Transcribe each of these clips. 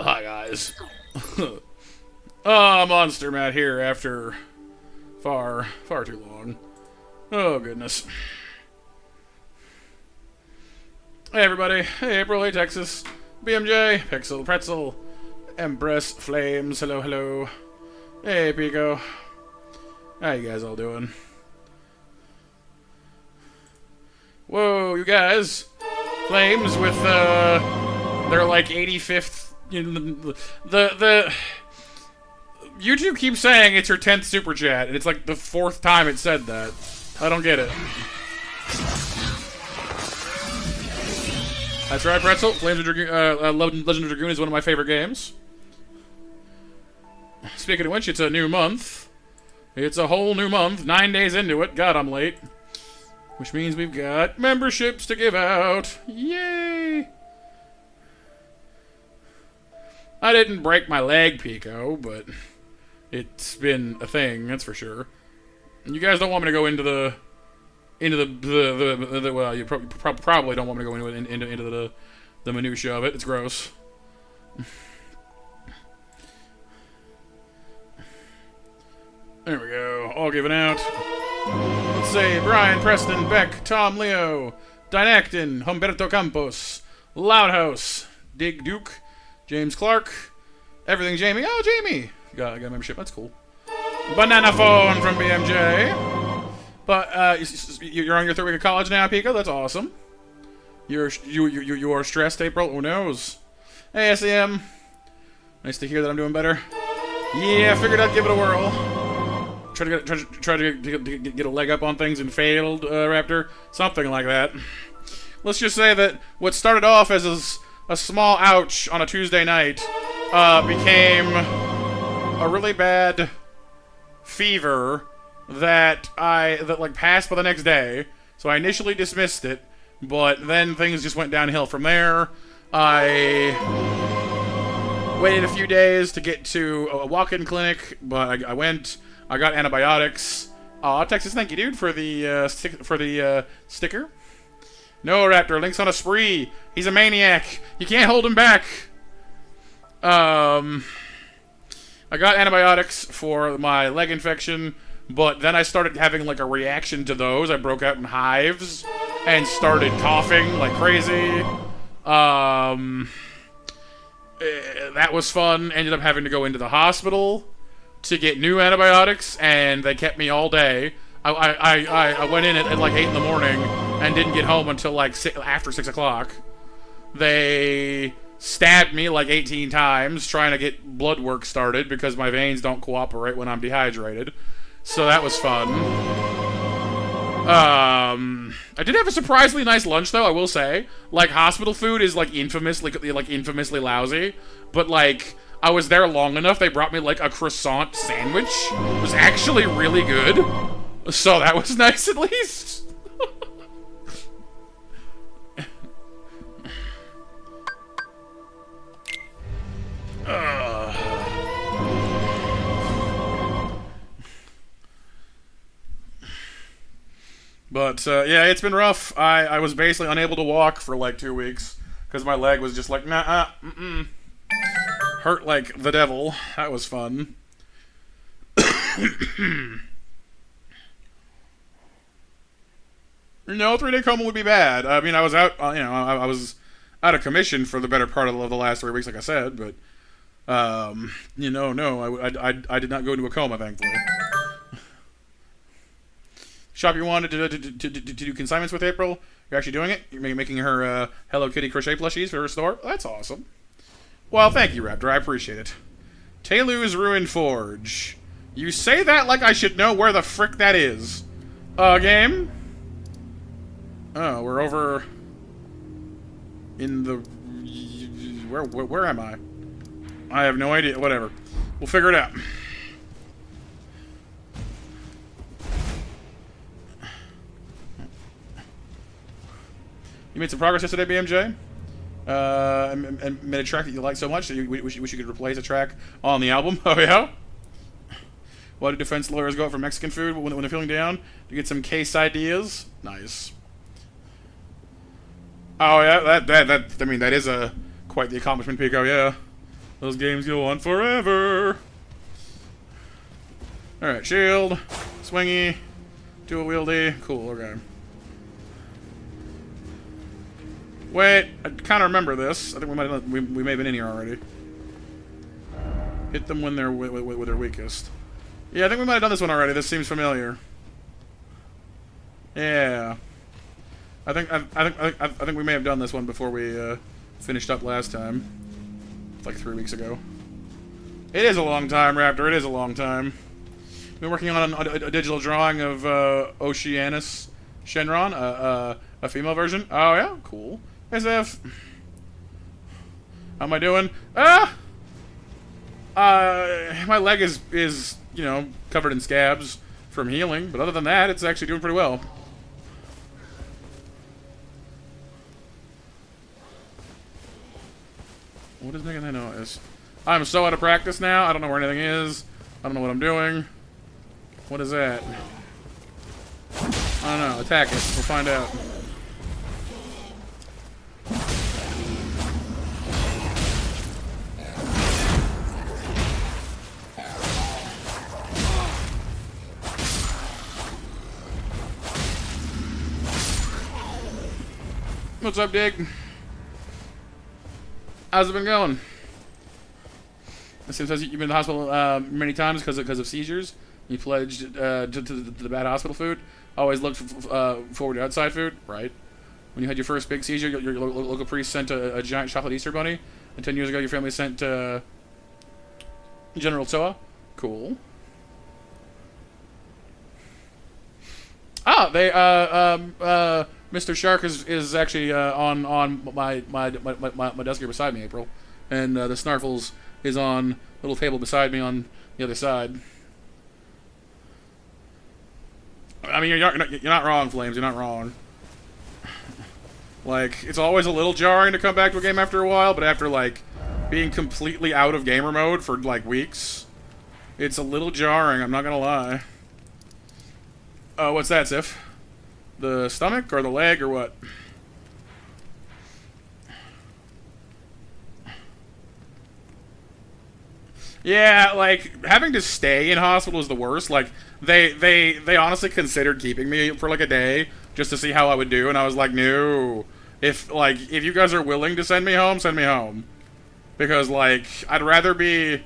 Hi guys. Monster Matt here after far too long. Oh goodness. Hey everybody. Hey April. Hey Texas. BMJ. Pixel. Pretzel. Empress. Flames. Hello, hello. Hey Pico. How you guys all doing? Whoa, you guys. Flames with their like 85th. You know, the YouTube keeps saying it's your 10th super chat, and it's like the 4th time it said that. I don't get it. That's right, Pretzel. Flames of Dragoon, Legend of Dragoon is one of my favorite games. Speaking of which, it's a new month. It's a whole new month. 9 days into it. God, I'm late. Which means we've got memberships to give out. Yay! I didn't break my leg, Pico, but it's been a thing, that's for sure. And you guys don't want me to go into the well, you probably don't want me to go into the minutia of it. It's gross. There we go. All given out. Let's say Brian, Preston, Beck, Tom, Leo, Dynactin, Humberto Campos, Loudhouse, Dig Duke, James Clark, Everything Jamie. Oh, Jamie! Got a membership. That's cool. Banana Phone from BMJ. But you're on your 3rd week of college now, Pico. That's awesome. You are stressed, April. Who knows? Hey, SEM. Nice to hear that I'm doing better. Yeah, I figured I'd give it a whirl. Try to get a leg up on things and failed, Raptor. Something like that. Let's just say that what started off as a small ouch on a Tuesday night became a really bad fever that like passed by the next day. So I initially dismissed it, but then things just went downhill from there. I waited a few days to get to a walk-in clinic, but I went. I got antibiotics, Aw, Texas, thank you, dude, for the sticker. No, Raptor, Link's on a spree. He's a maniac. You can't hold him back. I got antibiotics for my leg infection, but then I started having like a reaction to those. I broke out in hives and started coughing like crazy. That was fun. Ended up having to go into the hospital to get new antibiotics, and they kept me all day. I went in at like 8 in the morning and didn't get home until like after 6 o'clock. They stabbed me like 18 times trying to get blood work started because my veins don't cooperate when I'm dehydrated. So that was fun. I did have a surprisingly nice lunch, though, I will say. Like, hospital food is like infamously lousy, but like I was there long enough, they brought me like a croissant sandwich. It was actually really good. So that was nice at least. But, yeah, it's been rough. I was basically unable to walk for like 2 weeks because my leg was just like, nah, hurt like the devil. That was fun. No, 3-day coma would be bad. I mean, I was out, I was out of commission for the better part of the last 3 weeks, like I said, but, no, I did not go into a coma, thankfully. Shop you wanted to do consignments with April. You're actually doing it. You're making her Hello Kitty crochet plushies for her store. That's awesome. Well, thank you, Raptor. I appreciate it. Telu's Ruin Forge. You say that like I should know where the frick that is. Game? Oh, we're over in the... Where am I? I have no idea. Whatever. We'll figure it out. You made some progress yesterday, BMJ? And made a track that you like so much that you wish you could replace a track on the album? Oh, yeah? Why do defense lawyers go out for Mexican food when they're feeling down? To get some case ideas? Nice. Oh, yeah, that is quite the accomplishment, Pico, yeah. Those games go on forever. Alright, shield, swingy, dual wieldy. Cool, okay. Wait, I kind of remember this. I think we may have been in here already. Hit them when they're with their weakest. Yeah, I think we might have done this one already. This seems familiar. Yeah, I think we may have done this one before we finished up last time, like 3 weeks ago. It is a long time, Raptor. It is a long time. Been working on a digital drawing of Oceanus Shenron, a female version. Oh yeah, cool. As if. How am I doing? My leg is covered in scabs from healing, but other than that, it's actually doing pretty well. What is making that noise? I'm so out of practice now. I don't know where anything is. I don't know what I'm doing. What is that? I don't know. Attack it. We'll find out. What's up, Dig? How's it been going? It seems you've been in the hospital many times because of seizures. You pledged to the bad hospital food. Always looked forward to outside food, right? When you had your first big seizure, your local priest sent a giant chocolate Easter bunny. And 10 years ago, your family sent General Toa. Cool. Ah, they Mr. Shark is actually on my desk here beside me, April, and the Snarfles is on a little table beside me on the other side. I mean, you're not wrong, Flames. You're not wrong. Like, it's always a little jarring to come back to a game after a while, but after like being completely out of gamer mode for like weeks, it's a little jarring. I'm not gonna lie. What's that, Sif? The stomach or the leg or what? Yeah, like, having to stay in hospital is the worst. Like, they honestly considered keeping me for, like, a day just to see how I would do, and I was like, no. If you guys are willing to send me home, send me home. Because, like, I'd rather be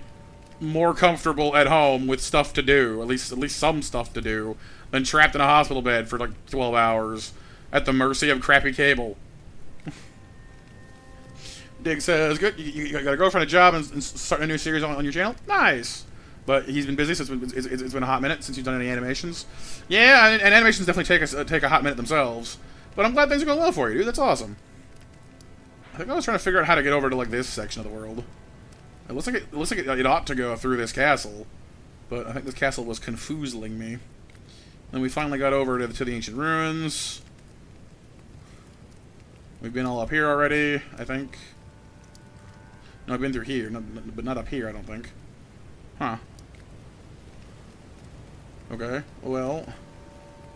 more comfortable at home with stuff to do, at least some stuff to do, than trapped in a hospital bed for, like, 12 hours at the mercy of crappy cable. Dig says, good, you got a girlfriend, a job, and starting a new series on your channel? Nice. But he's been busy, so it's been a hot minute since you've done any animations. Yeah, and animations definitely take a hot minute themselves. But I'm glad things are going well for you, dude. That's awesome. I think I was trying to figure out how to get over to, like, this section of the world. It looks like it ought to go through this castle. But I think this castle was confoozling me. Then we finally got over to the ancient ruins. We've been all up here already, I think. No, I've been through here, but not up here, I don't think. Huh. Okay, well,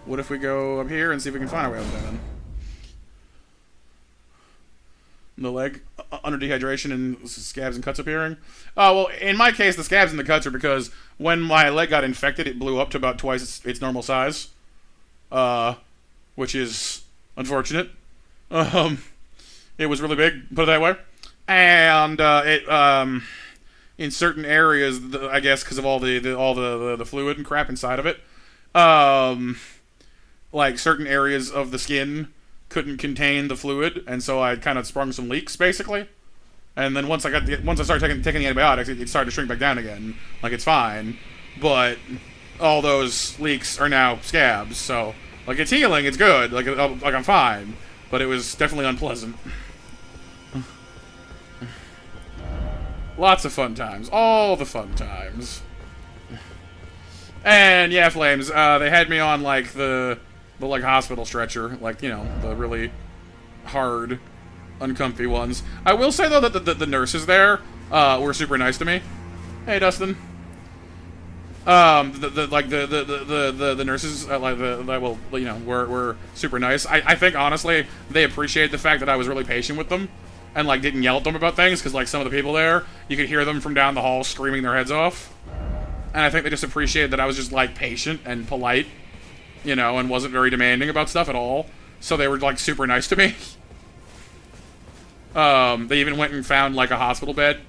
what if we go up here and see if we can find our way up there, then? The leg, under dehydration and scabs and cuts appearing? Oh, well, in my case, the scabs and the cuts are because when my leg got infected, it blew up to about twice its normal size. Which is unfortunate. It was really big, put it that way. And in certain areas, I guess because of all the fluid and crap inside of it, like certain areas of the skin couldn't contain the fluid, and so I kind of sprung some leaks basically. And then once I started taking the antibiotics, it started to shrink back down again. Like, it's fine, but all those leaks are now scabs. So like, it's healing, it's good, like I'm fine, but it was definitely unpleasant. Lots of fun times. All the fun times. And, yeah, Flames, they had me on, like, the like, hospital stretcher. Like, you know, the really hard, uncomfy ones. I will say, though, that the nurses there were super nice to me. Hey, Dustin. The nurses, were super nice. I think, honestly, they appreciated the fact that I was really patient with them. And, like, didn't yell at them about things, because, like, some of the people there, you could hear them from down the hall screaming their heads off. And I think they just appreciated that I was just, like, patient and polite, you know, and wasn't very demanding about stuff at all. So they were, like, super nice to me. They even went and found, like, a hospital bed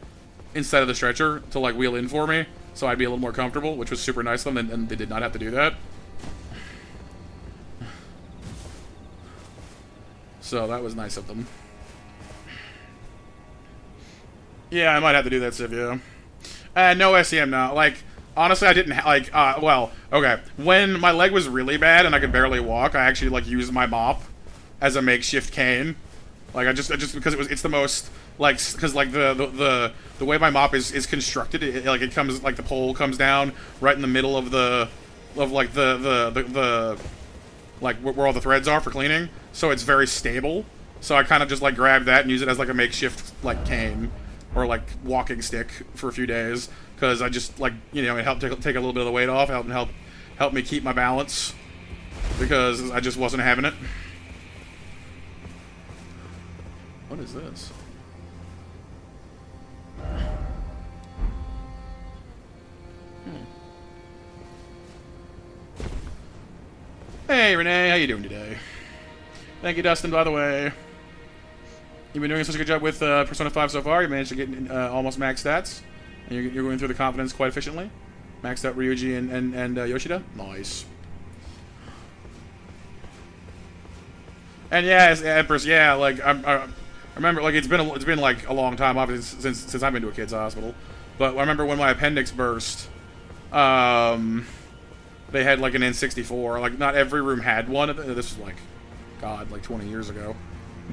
instead of the stretcher to, like, wheel in for me, so I'd be a little more comfortable, which was super nice of them, and they did not have to do that. So that was nice of them. Yeah, I might have to do that, Sivia. No SEM now. Like, honestly, I didn't well, okay. When my leg was really bad and I could barely walk, I actually, like, used my mop as a makeshift cane. Like, I just because it's the most, like, because, like, the way my mop is constructed, it comes, like, the pole comes down right in the middle of like, like, where all the threads are for cleaning. So it's very stable. So I kind of just, like, grabbed that and use it as, like, a makeshift, like, cane. Or, like, walking stick for a few days, because I just, like, you know, it helped take a little bit of the weight off, help me keep my balance, because I just wasn't having it. What is this? Hey, Renee, how you doing today? Thank you, Dustin, by the way. You've been doing such a good job with Persona 5 so far. You managed to get almost max stats. And you're going through the confidence quite efficiently. Maxed out Ryuji and Yoshida. Nice. And yeah, Empress, yeah, like, I remember, like, it's been like a long time, obviously, since I've been to a kid's hospital. But I remember when my appendix burst, they had, like, an N64. Like, not every room had one. This was, like, God, like 20 years ago.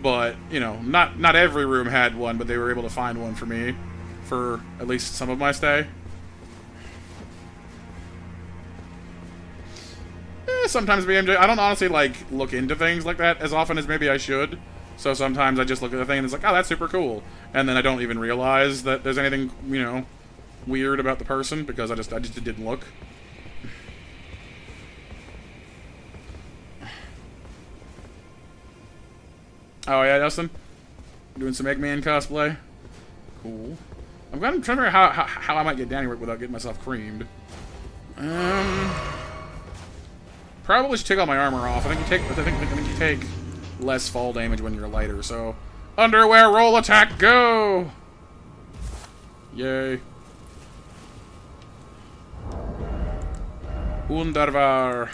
But, you know, not every room had one, but they were able to find one for me for at least some of my stay. Sometimes BMJ, I don't honestly, like, look into things like that as often as maybe I should. So sometimes I just look at the thing and it's like, oh, that's super cool. And then I don't even realize that there's anything, you know, weird about the person because I just didn't look. Oh yeah, Dustin? Doing some Eggman cosplay? Cool. I'm trying to figure out how I might get down here without getting myself creamed. Probably should take all my armor off. I think you take less fall damage when you're lighter, so... Underwear roll attack, go! Yay. Wunderbar.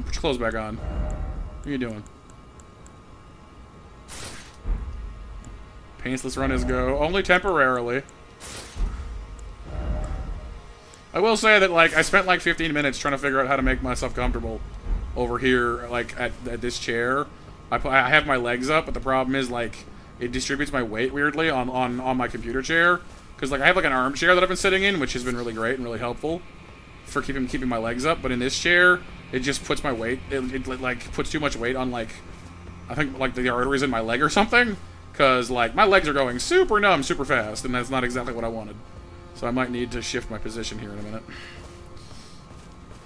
Put your clothes back on. What are you doing? Painless run is go. Only temporarily. I will say that, like, I spent like 15 minutes trying to figure out how to make myself comfortable over here, like, at this chair. I have my legs up, but the problem is, like, it distributes my weight weirdly on my computer chair. Because, like, I have, like, an armchair that I've been sitting in, which has been really great and really helpful for keeping my legs up. But in this chair, it just puts my weight, it like, puts too much weight on, like, I think, like, the arteries in my leg or something. Because, like, my legs are going super numb super fast, and that's not exactly what I wanted. So I might need to shift my position here in a minute.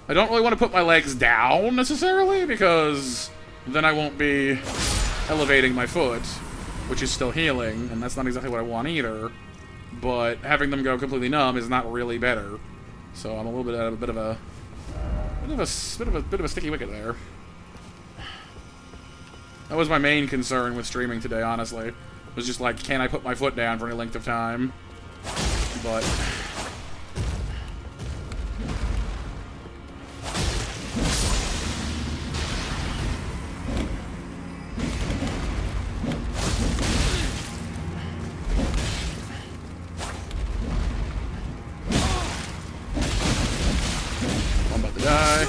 I don't really want to put my legs down, necessarily, because then I won't be elevating my foot, which is still healing, and that's not exactly what I want either. But having them go completely numb is not really better. So I'm a little bit at a bit of a sticky wicket there. That was my main concern with streaming today, honestly. Was just like, can I put my foot down for any length of time? But I'm about to die.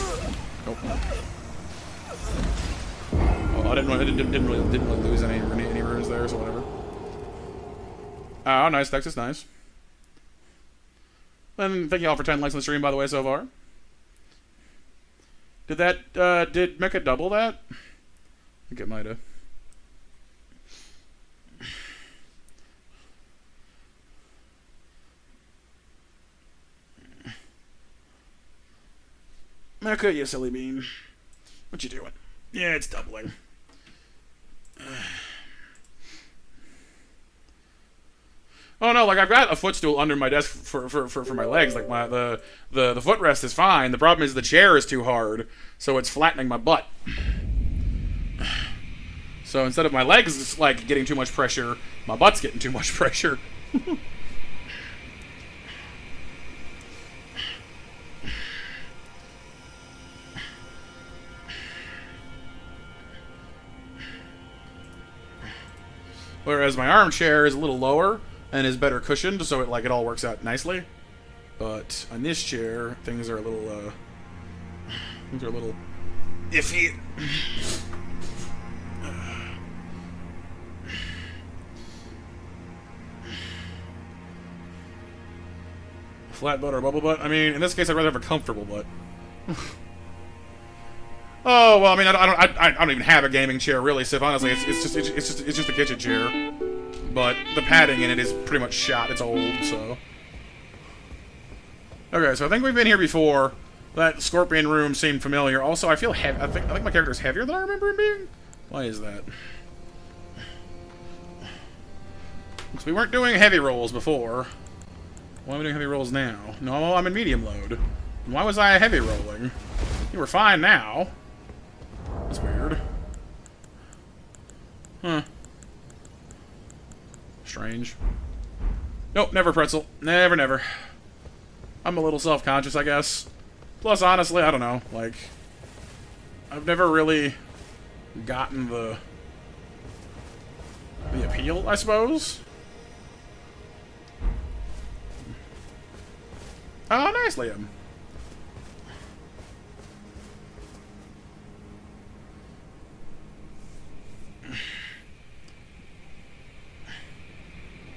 Nope. Oh, I didn't really lose any runes there, so whatever. Oh, nice, Texas, nice. And thank you all for 10 likes on the stream, by the way, so far. Did that, did Mecha double that? I think it might have. Mecha, you silly bean. What you doing? Yeah, it's doubling. Oh no, like I've got a footstool under my desk for my legs. Like the footrest is fine. The problem is the chair is too hard, so it's flattening my butt. So instead of my legs like getting too much pressure, my butt's getting too much pressure. Whereas my armchair is a little lower and is better cushioned, so it all works out nicely. But on this chair, things are a little iffy. Flat butt or bubble butt? I mean, in this case, I'd rather have a comfortable butt. Oh well, I mean, I don't even have a gaming chair really. So honestly, it's just a kitchen chair. But the padding in it is pretty much shot. It's old, so. Okay, so I think we've been here before. That scorpion room seemed familiar. Also, I feel heavy. I think my character's heavier than I remember him being. Why is that? Because we weren't doing heavy rolls before. Why am I doing heavy rolls now? No, I'm in medium load. Why was I heavy rolling? You were fine now. That's weird. Huh. Strange. Nope, never pretzel. Never, never. I'm a little self-conscious, I guess. Plus, honestly, I don't know. Like, I've never really gotten the appeal, I suppose. Oh, nice, Liam.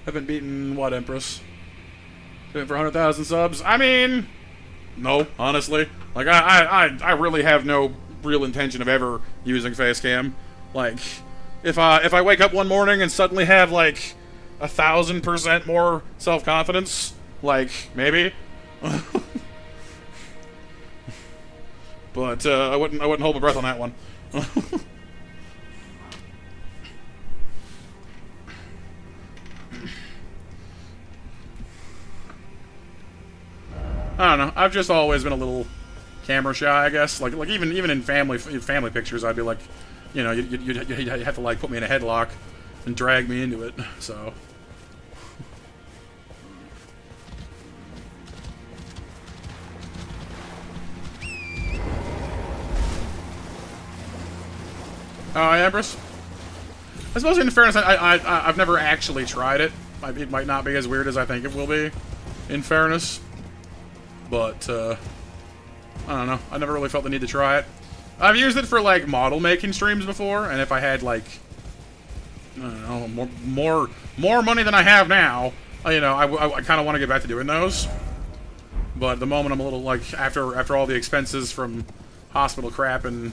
Haven't beaten what, Empress? Doing for 100,000 subs? I mean, no, honestly. Like, I really have no real intention of ever using Facecam. Like, if I wake up one morning and suddenly have, like, 1,000% more self-confidence, like, maybe. But, I wouldn't hold my breath on that one. I don't know. I've just always been a little camera shy, I guess. Like even in family pictures, I'd be like, you know, you'd have to like put me in a headlock and drag me into it. So. Oh, Empress. I suppose in fairness, I've never actually tried it. It might not be as weird as I think it will be, in fairness. But, I don't know. I never really felt the need to try it. I've used it for, like, model making streams before, and if I had, like, I don't know, more money than I have now, you know, I kind of want to get back to doing those. But at the moment, I'm a little, like, after all the expenses from hospital crap and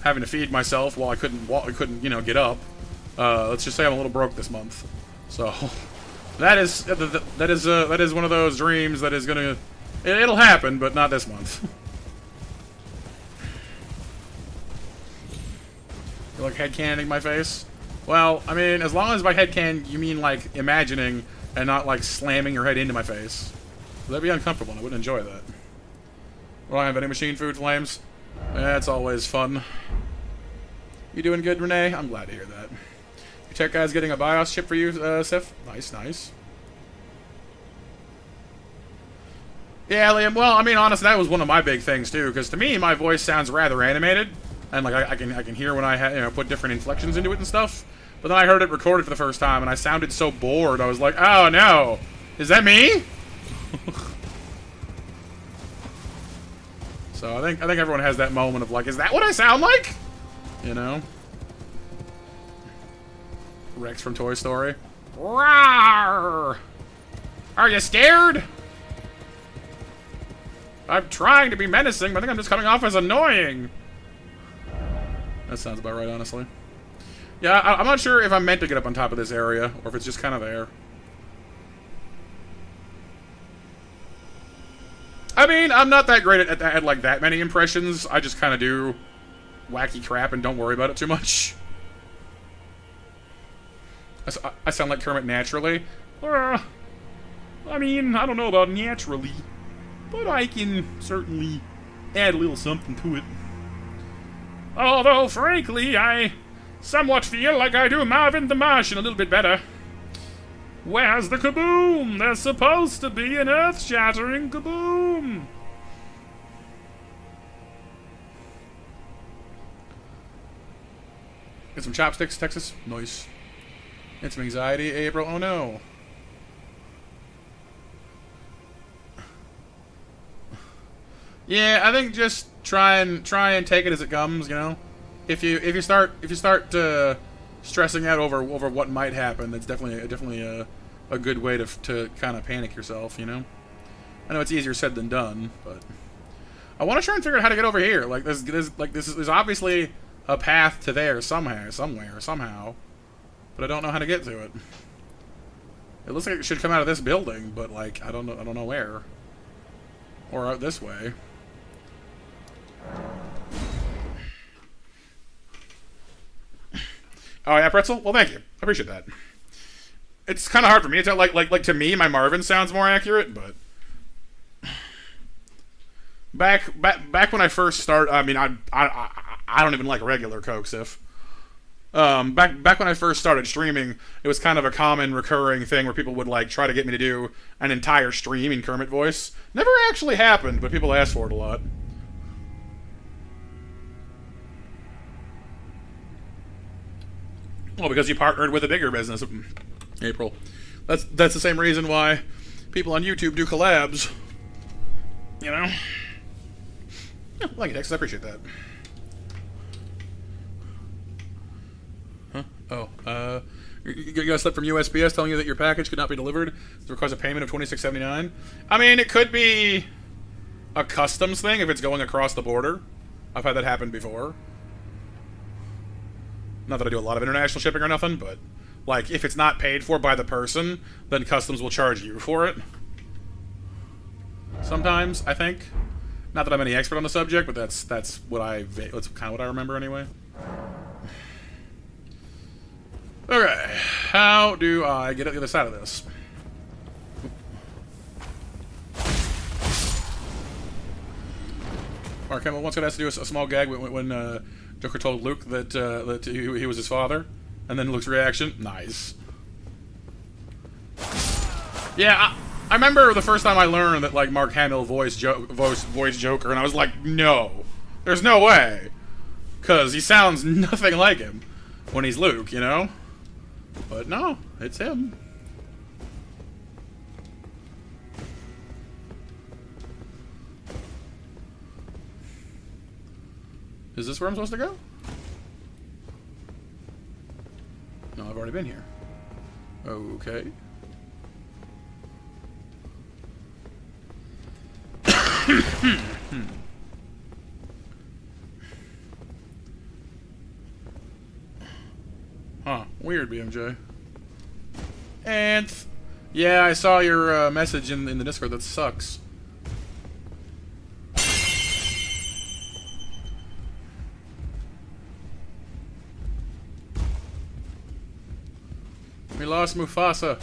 having to feed myself while I couldn't, you know, get up. Let's just say I'm a little broke this month. So that is one of those dreams that is gonna, it'll happen, but not this month. You're like headcanon my face? Well, I mean, as long as by headcan you mean like imagining and not like slamming your head into my face. That'd be uncomfortable and I wouldn't enjoy that. Well, I have any machine food flames? That's always fun. You doing good, Renee? I'm glad to hear that. Your tech guy's getting a BIOS chip for you, Sif? Nice, nice. Yeah, Liam, well, I mean, honestly, that was one of my big things, too, because to me, my voice sounds rather animated, and, like, I can hear when I, you know, put different inflections into it and stuff, but then I heard it recorded for the first time, and I sounded so bored, I was like, oh, no, is that me? So I think everyone has that moment of like, is that what I sound like? You know? Rex from Toy Story. Rawr! Are you scared? I'm trying to be menacing, but I think I'm just coming off as annoying. That sounds about right, honestly. Yeah, I'm not sure if I'm meant to get up on top of this area, or if it's just kind of there. I mean, I'm not that great at like that many impressions. I just kind of do wacky crap and don't worry about it too much. I sound like Kermit naturally. I mean, I don't know about naturally, but I can certainly add a little something to it. Although, frankly, I somewhat feel like I do Marvin the Martian a little bit better. Where's the kaboom? There's supposed to be an earth-shattering kaboom! Get some chopsticks, Texas? Nice. Get some anxiety, April. Oh no. Yeah, I think just try and take it as it comes, you know? If you start stressing out over what might happen, that's definitely a good way to kind of panic yourself, you know. I know it's easier said than done, but I want to try and figure out how to get over here. Like there's obviously a path to there somewhere, but I don't know how to get to it. It looks like it should come out of this building, but like I don't know where, or out this way. Oh yeah, Pretzel? Well, thank you. I appreciate that. It's kind of hard for me to tell. Like to me, my Marvin sounds more accurate, but back when I first started, I mean, I don't even like regular Coke, Sif. Back when I first started streaming, it was kind of a common recurring thing where people would like try to get me to do an entire stream in Kermit voice. Never actually happened, but people asked for it a lot. Well, because you partnered with a bigger business, April. That's the same reason why people on YouTube do collabs. You know? Yeah, thank you, Texas. I appreciate that. Huh? Oh, you got a slip from USPS telling you that your package could not be delivered. It requires a payment of $26.79. I mean, it could be a customs thing if it's going across the border. I've had that happen before. Not that I do a lot of international shipping or nothing, but like if it's not paid for by the person, then customs will charge you for it. Sometimes, I think. Not that I'm any expert on the subject, but that's kind of what I remember anyway. Okay, how do I get at the other side of this? Mark Hamill once got asked to do a small gag when Joker told Luke that he was his father, and then Luke's reaction, nice. Yeah, I remember the first time I learned that like Mark Hamill voiced Joker, and I was like, no, there's no way, because he sounds nothing like him when he's Luke, you know. But no, it's him. Is this where I'm supposed to go? No, I've already been here. Okay. Huh. Weird, BMJ. And yeah, I saw your message in the Discord. That sucks. We lost Mufasa.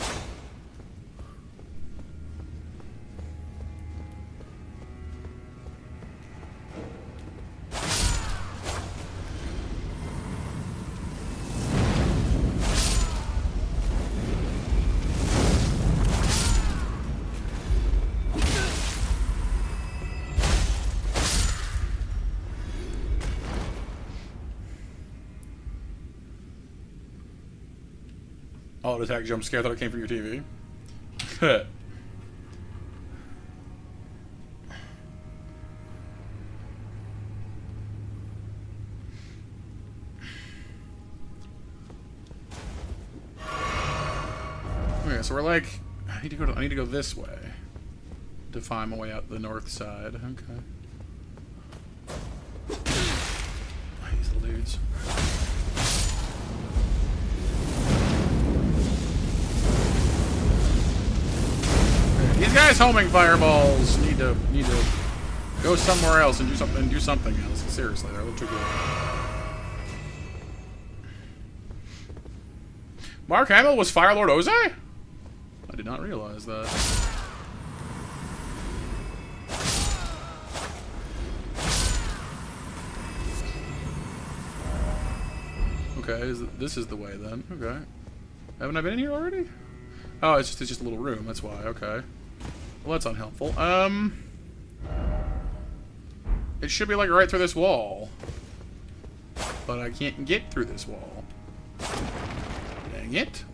Alt attack jump scare. I thought it came from your TV. Okay, so we're like, I need to go this way to find my way out the north side. Okay. These little dudes. These guys homing fireballs need to go somewhere else and do something else. Seriously, they're a little too good. Mark Hamill was Firelord Oze? I did not realize that. Okay, this is the way then. Okay. Haven't I been in here already? Oh, it's just a little room, that's why, okay. Well, that's unhelpful. It should be like right through this wall. But I can't get through this wall. Dang it.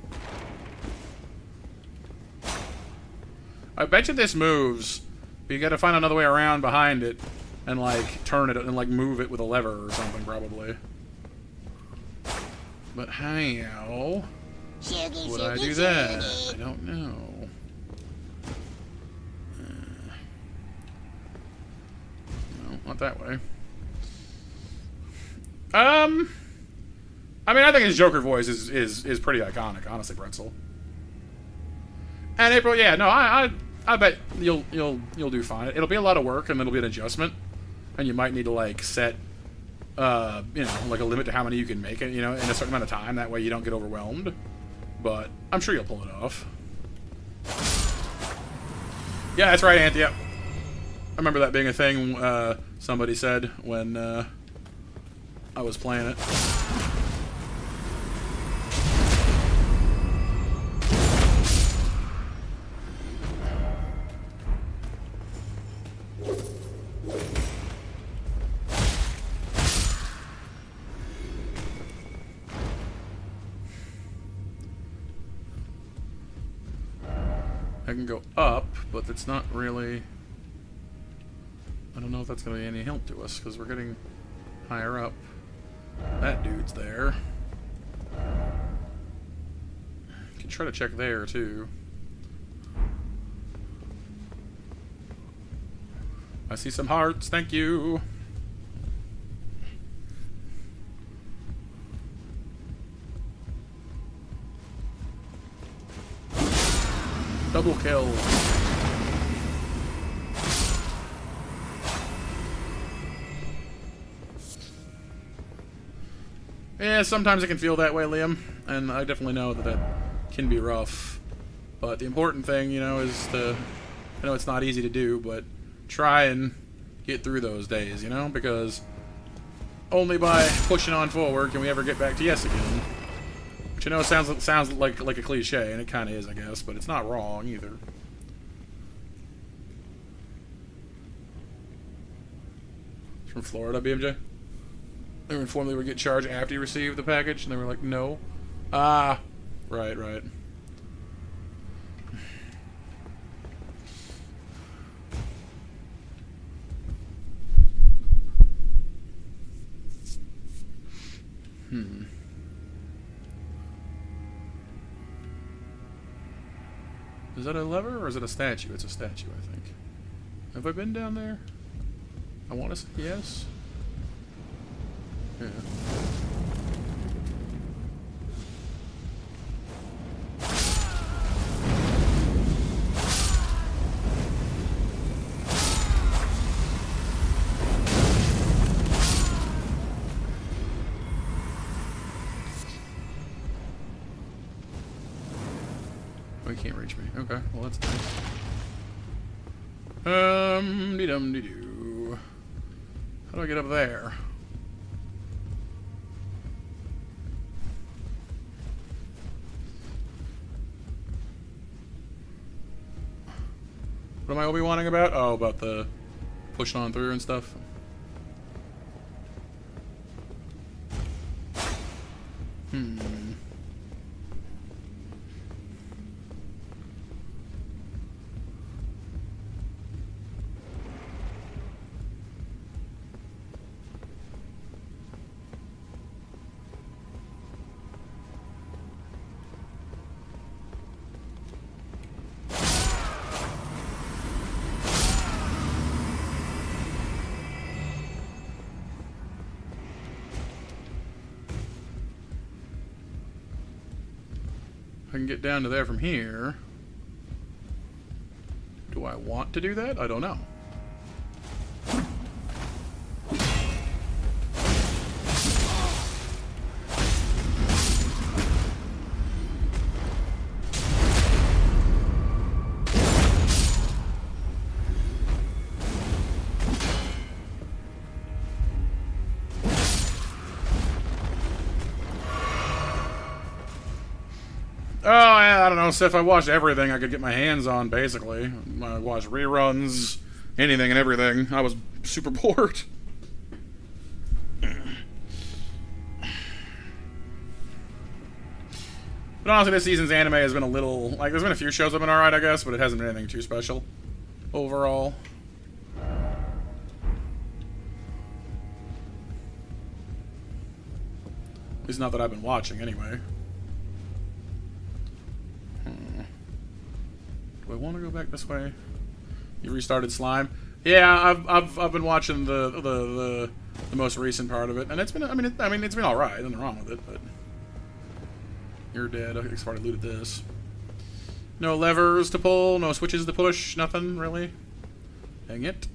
I bet you this moves, but you gotta find another way around behind it and like turn it and like move it with a lever or something probably. But how would I do that? I don't know. No, not that way. I mean, I think his Joker voice is pretty iconic, honestly, Pretzel. And April, yeah, no, I bet you'll do fine. It'll be a lot of work, and it'll be an adjustment, and you might need to like set, you know, like a limit to how many you can make it, you know, in a certain amount of time. That way you don't get overwhelmed. But I'm sure you'll pull it off. Yeah, that's right, Ant. Yep. I remember that being a thing somebody said when I was playing it. I can go up, but it's not really... I don't know if that's going to be any help to us, because we're getting higher up. That dude's there. Can try to check there, too. I see some hearts, thank you! Double kill. Yeah, sometimes it can feel that way, Liam, and I definitely know that that can be rough. But the important thing, you know, is to... I know it's not easy to do, but try and get through those days, you know? Because only by pushing on forward can we ever get back to yes again. Which I know sounds like a cliche, and it kind of is, I guess, but it's not wrong either. It's from Florida, BMJ. They were informed they would get charged after you received the package, and they were like, no. Ah, right. Is that a lever or is it a statue? It's a statue, I think. Have I been down there? I want to say yes. Yeah. Oh, he can't reach me. Okay, well that's nice. Dee-dum-dee-doo. How do I get up there? What am I Obi-Wanning about? Oh, about the pushing on through and stuff. I can get down to there from here. Do I want to do that? I don't know. Oh, yeah, I don't know. So if I watched everything I could get my hands on, basically. I watched reruns, anything and everything. I was super bored. But honestly, this season's anime has been a little... Like, there's been a few shows that have been alright, I guess, but it hasn't been anything too special overall. At least not that I've been watching, anyway. Do I want to go back this way? You restarted Slime? Yeah, I've been watching the most recent part of it, and it's been it's been all right. Nothing wrong with it, but you're dead. Okay, I've already looted this. No levers to pull, no switches to push, nothing really. Dang it.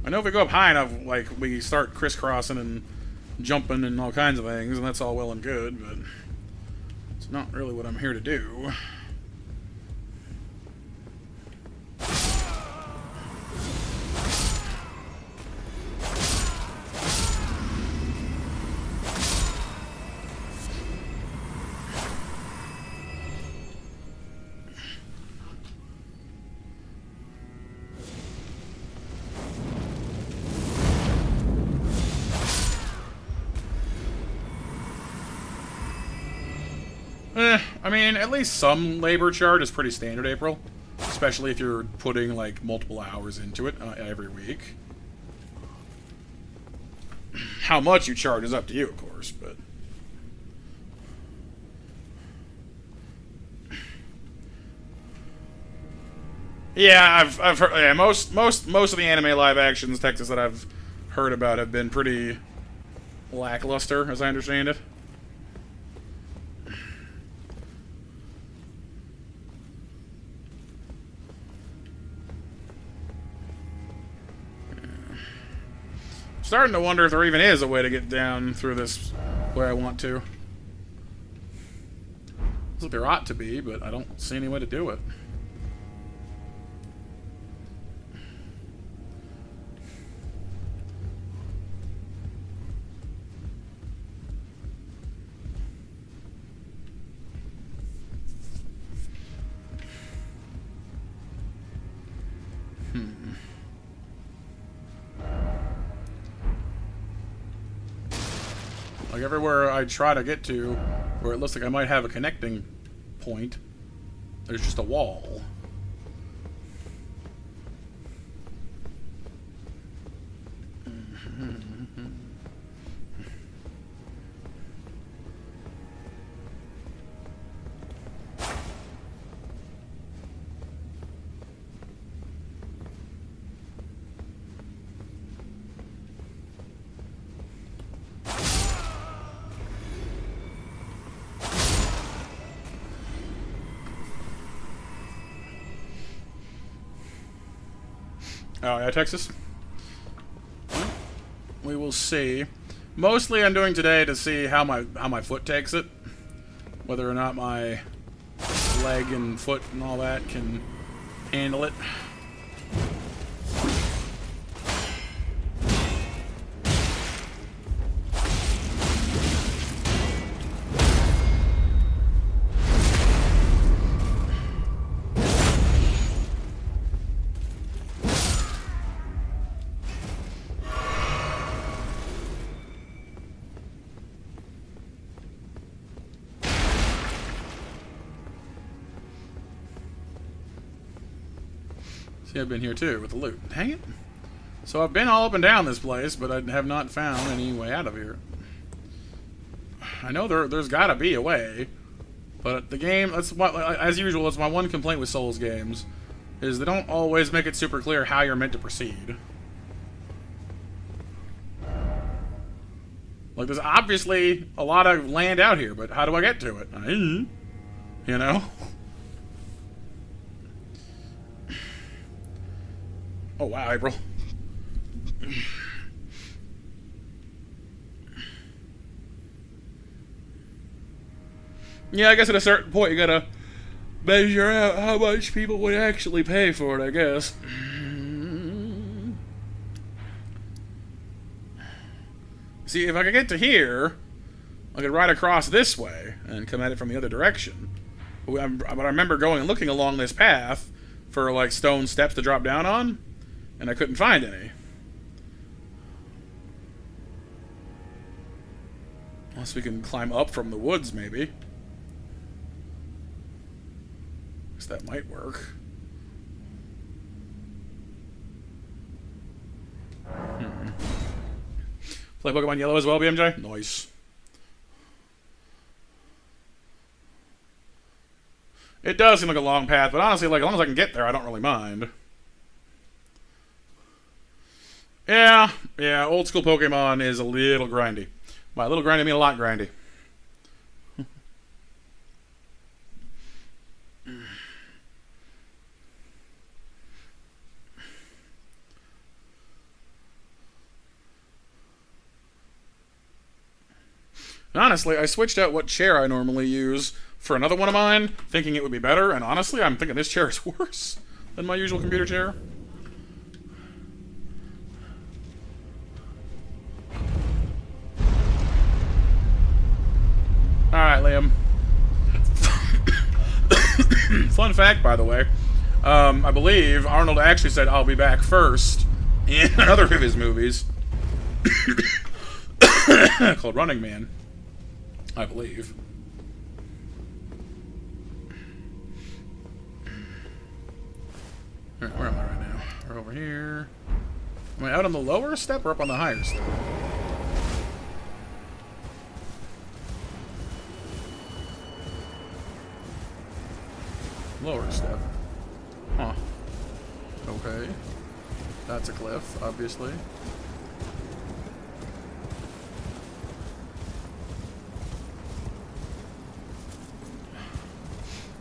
I know if we go up high enough, like, we start crisscrossing and jumping and all kinds of things, and that's all well and good, but it's not really what I'm here to do. I mean, at least some labor charge is pretty standard, April. Especially if you're putting, like, multiple hours into it every week. How much you charge is up to you, of course, but... Yeah, I've heard... Yeah, most of the anime live actions, Texas, that I've heard about have been pretty lackluster, as I understand it. starting to wonder if there even is a way to get down through this where I want to. Looks like there ought to be, but I don't see any way to do it. Like everywhere I try to get to, where it looks like I might have a connecting point, there's just a wall. Oh yeah, Texas. We will see. Mostly, I'm doing today to see how my foot takes it, whether or not my leg and foot and all that can handle it. See, I've been here too with the loot. Dang it. So I've been all up and down this place, but I have not found any way out of here. I know there's gotta be a way, but the game, that's what, as usual, it's my one complaint with Souls games, is they don't always make it super clear how you're meant to proceed. Like, there's obviously a lot of land out here, but how do I get to it? You know? Oh, wow, April. Yeah, I guess at a certain point you gotta measure out how much people would actually pay for it, I guess. See, if I could get to here, I could ride across this way and come at it from the other direction. But I remember going and looking along this path for, like, stone steps to drop down on, and I couldn't find any. Unless we can climb up from the woods, maybe. Guess that might work. Play Pokemon Yellow as well, BMJ? Nice. It does seem like a long path, but honestly, like, as long as I can get there, I don't really mind. Yeah, old school Pokemon is a little grindy. By a little grindy, I mean a lot grindy. And honestly, I switched out what chair I normally use for another one of mine, thinking it would be better, and honestly, I'm thinking this chair is worse than my usual computer chair. Alright, Liam. Fun fact, by the way. I believe Arnold actually said, "I'll be back" first in another of his movies. Called Running Man. I believe. Alright, where am I right now? We're over here. Am I out on the lower step or up on the higher step? Lower step. Huh. Okay. That's a cliff, obviously.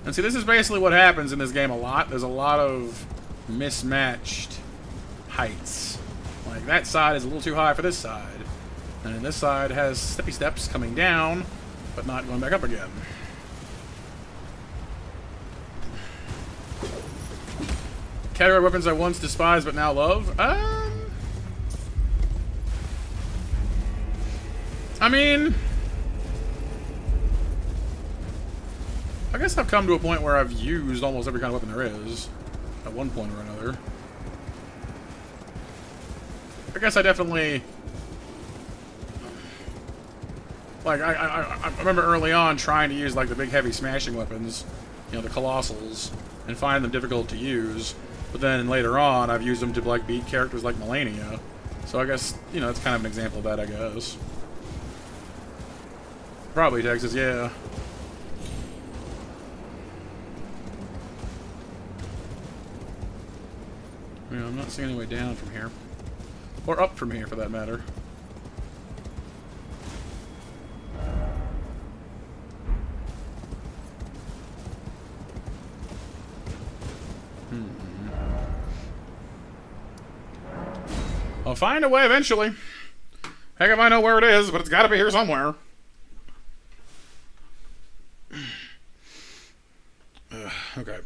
And see, this is basically what happens in this game a lot. There's a lot of mismatched heights. Like, that side is a little too high for this side. And then this side has steppy steps coming down, but not going back up again. Category weapons I once despised but now love? I mean, I guess I've come to a point where I've used almost every kind of weapon there is, at one point or another. I guess I definitely, like, I remember early on trying to use, like, the big heavy smashing weapons, you know, the colossals, and find them difficult to use. But then later on, I've used them to, like, beat characters like Melania. So I guess, you know, that's kind of an example of that, I guess. Probably Texas, yeah. You know, I'm not seeing any way down from here. Or up from here, for that matter. I'll find a way eventually. Heck if I know where it is, but it's gotta be here somewhere. Okay.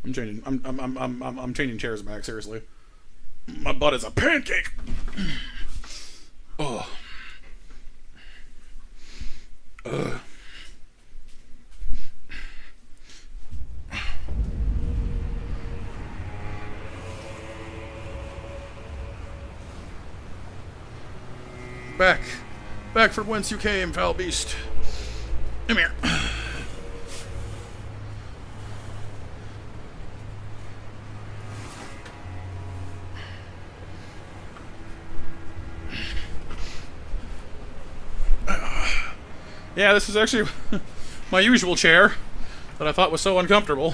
I'm changing chairs back, seriously. My butt is a pancake. Oh. Back from whence you came, foul beast. Come here. Yeah, this is actually my usual chair that I thought was so uncomfortable.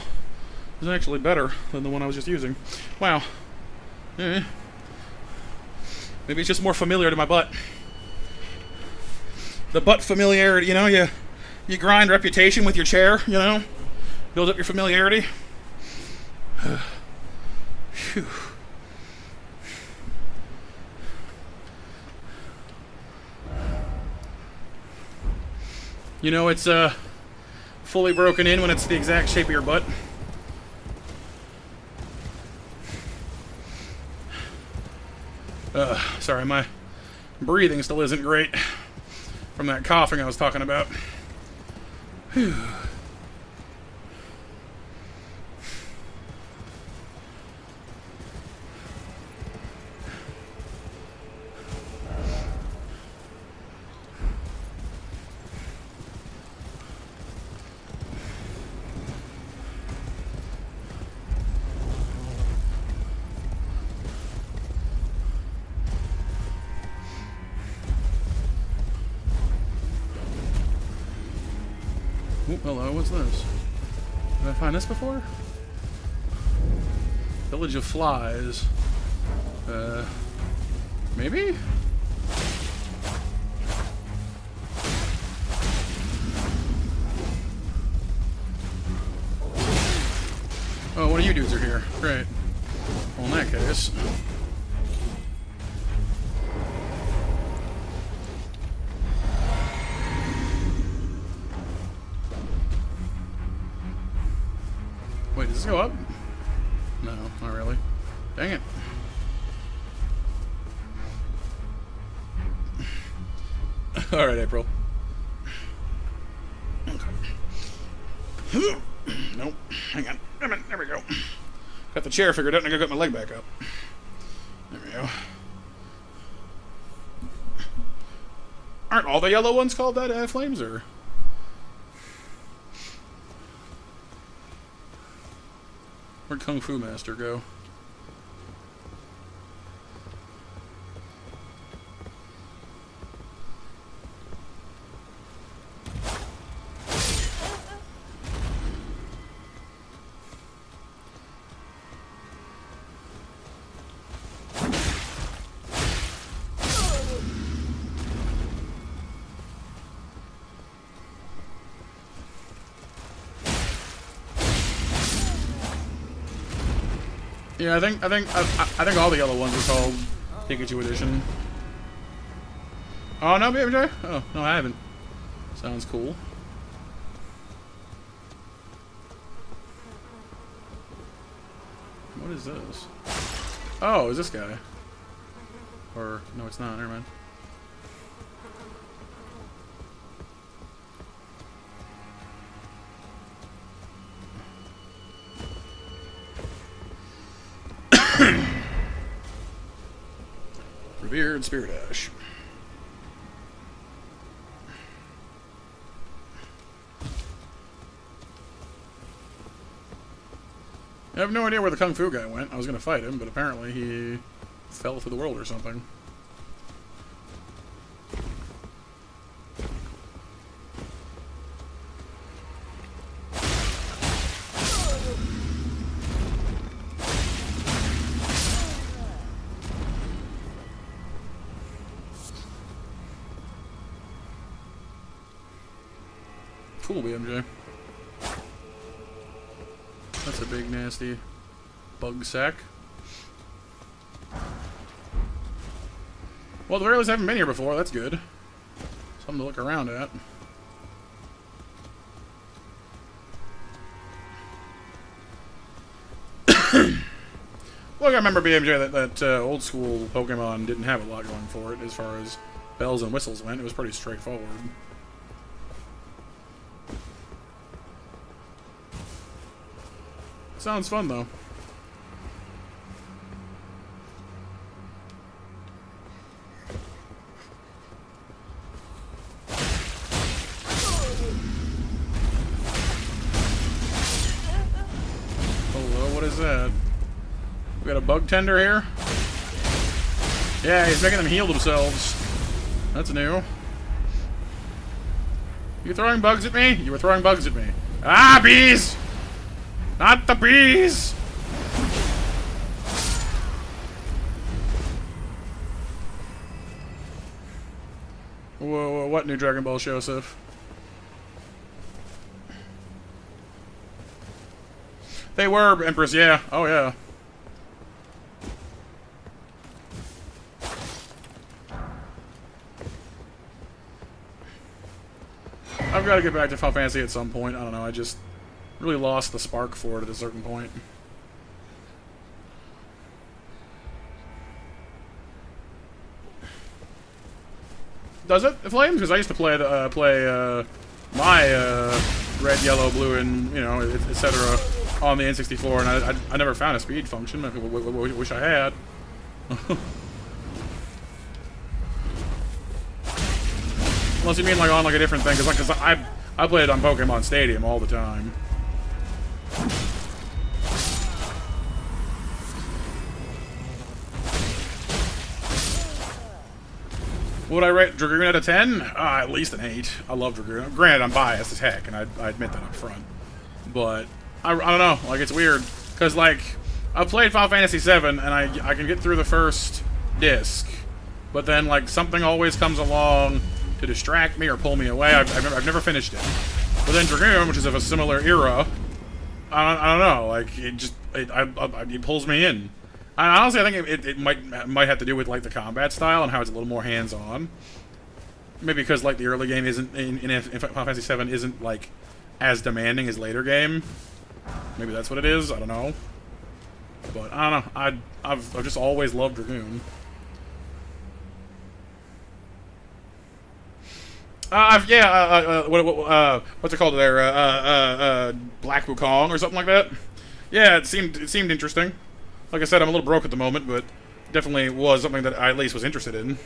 It's actually better than the one I was just using. Wow. Maybe it's just more familiar to my butt. The butt familiarity, you know, you grind reputation with your chair, you know? Build up your familiarity. Phew. You know, it's fully broken in when it's the exact shape of your butt. Sorry, my breathing still isn't great from that coughing I was talking about. Whew. Ooh, hello, what's this? Did I find this before? Village of Flies. Maybe? Oh, one of you dudes are here. Great. Well, in that case... Wait, does this go up? No, not really. Dang it. Alright, April. Okay. Nope. Hang on. There we go. Got the chair figured out and I gotta get my leg back up. There we go. Aren't all the yellow ones called that, flames, or...? Where'd Kung Fu Master go? Yeah, I think all the yellow ones are called Pikachu Edition. Oh no, BMJ? Oh no, I haven't. Sounds cool. What is this? Oh, is this guy? Or no, it's not. Never mind. Revered Spirit Ash. I have no idea where the Kung Fu guy went. I was going to fight him, but apparently he fell through the world or something. Cool, BMJ. That's a big, nasty bug sack. Well, the very least I haven't been here before. That's good. Something to look around at. Well, I remember BMJ that old school Pokemon didn't have a lot going for it as far as bells and whistles went. It was pretty straightforward. Sounds fun, though. Hello, what is that? We got a bug tender here? Yeah, he's making them heal themselves. That's new. You throwing bugs at me? You were throwing bugs at me. Ah, bees! Not the bees! Whoa, what new Dragon Ball Joseph? They were, Empress, yeah. Oh, yeah. I've got to get back to Final Fantasy at some point. I don't know, I just really lost the spark for it at a certain point. Does it? Flames? Because I used to play my red, yellow, blue, and etc. on the N64, and I never found a speed function. I wish I had. Unless you mean like on like a different thing, because I played it on Pokemon Stadium all the time. Would I rate Dragoon out of 10? At least an 8. I love Dragoon. Granted, I'm biased as heck, and I admit that up front. But I don't know. Like, it's weird because like I've played Final Fantasy VII, and I can get through the first disc, but then like something always comes along to distract me or pull me away. I've never finished it. But then Dragoon, which is of a similar era, I don't know. Like it pulls me in. Honestly, I think it might have to do with like the combat style and how it's a little more hands-on. Maybe because like the early game isn't in Final Fantasy VII isn't like as demanding as later game. Maybe that's what it is. I don't know. But I don't know. I've just always loved Dragoon. What's it called there? Black Wukong or something like that. Yeah, it seemed interesting. Like I said, I'm a little broke at the moment, but definitely was something that I at least was interested in.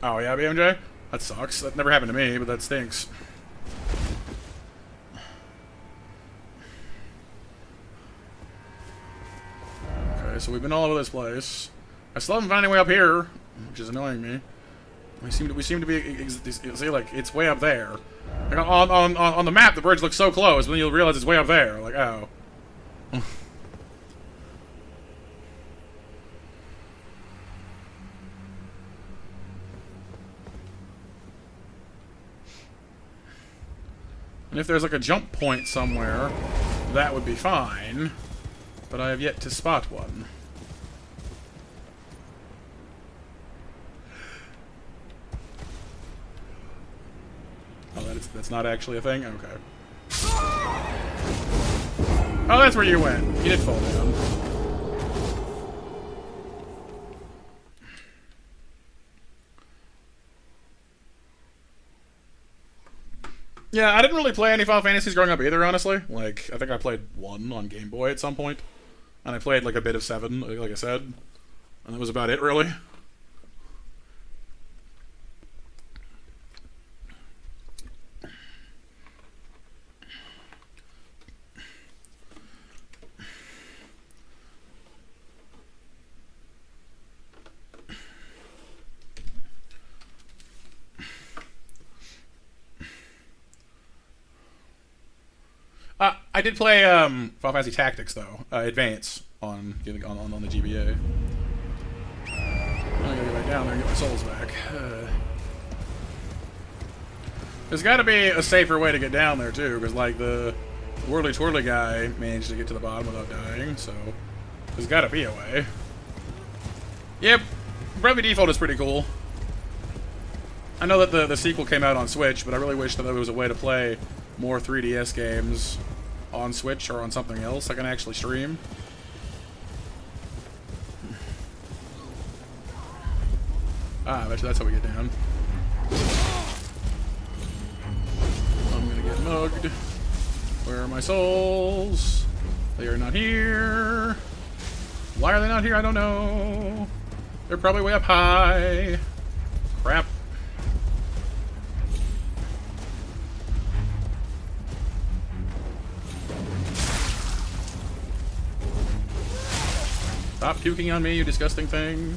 Oh yeah, BMJ? That sucks. That never happened to me, but that stinks. Okay, so we've been all over this place. I still haven't found any way up here, which is annoying me. We seem to be see, like it's way up there. Like on the map, the bridge looks so close, but then you'll realize it's way up there. Like, oh. And if there's like a jump point somewhere, that would be fine. But I have yet to spot one. Oh, that's not actually a thing? Okay. Oh, that's where you went. You did fall down. Yeah, I didn't really play any Final Fantasies growing up either, honestly. Like, I think I played 1 on Game Boy at some point. And I played, like, a bit of 7, like I said. And that was about it, really. I did play Final Fantasy Tactics though, Advance on the GBA. I'm gonna go back down there and get my souls back. There's got to be a safer way to get down there too, because like the Whirly Twirly guy managed to get to the bottom without dying, so there's got to be a way. Yep, Bravely Default is pretty cool. I know that the sequel came out on Switch, but I really wish that there was a way to play more 3DS games on Switch or on something else I can actually stream. Ah, I bet you that's how we get down. I'm gonna get mugged. Where are my souls? They are not here. Why are they not here? I don't know. They're probably way up high. Crap. Stop puking on me, you disgusting thing.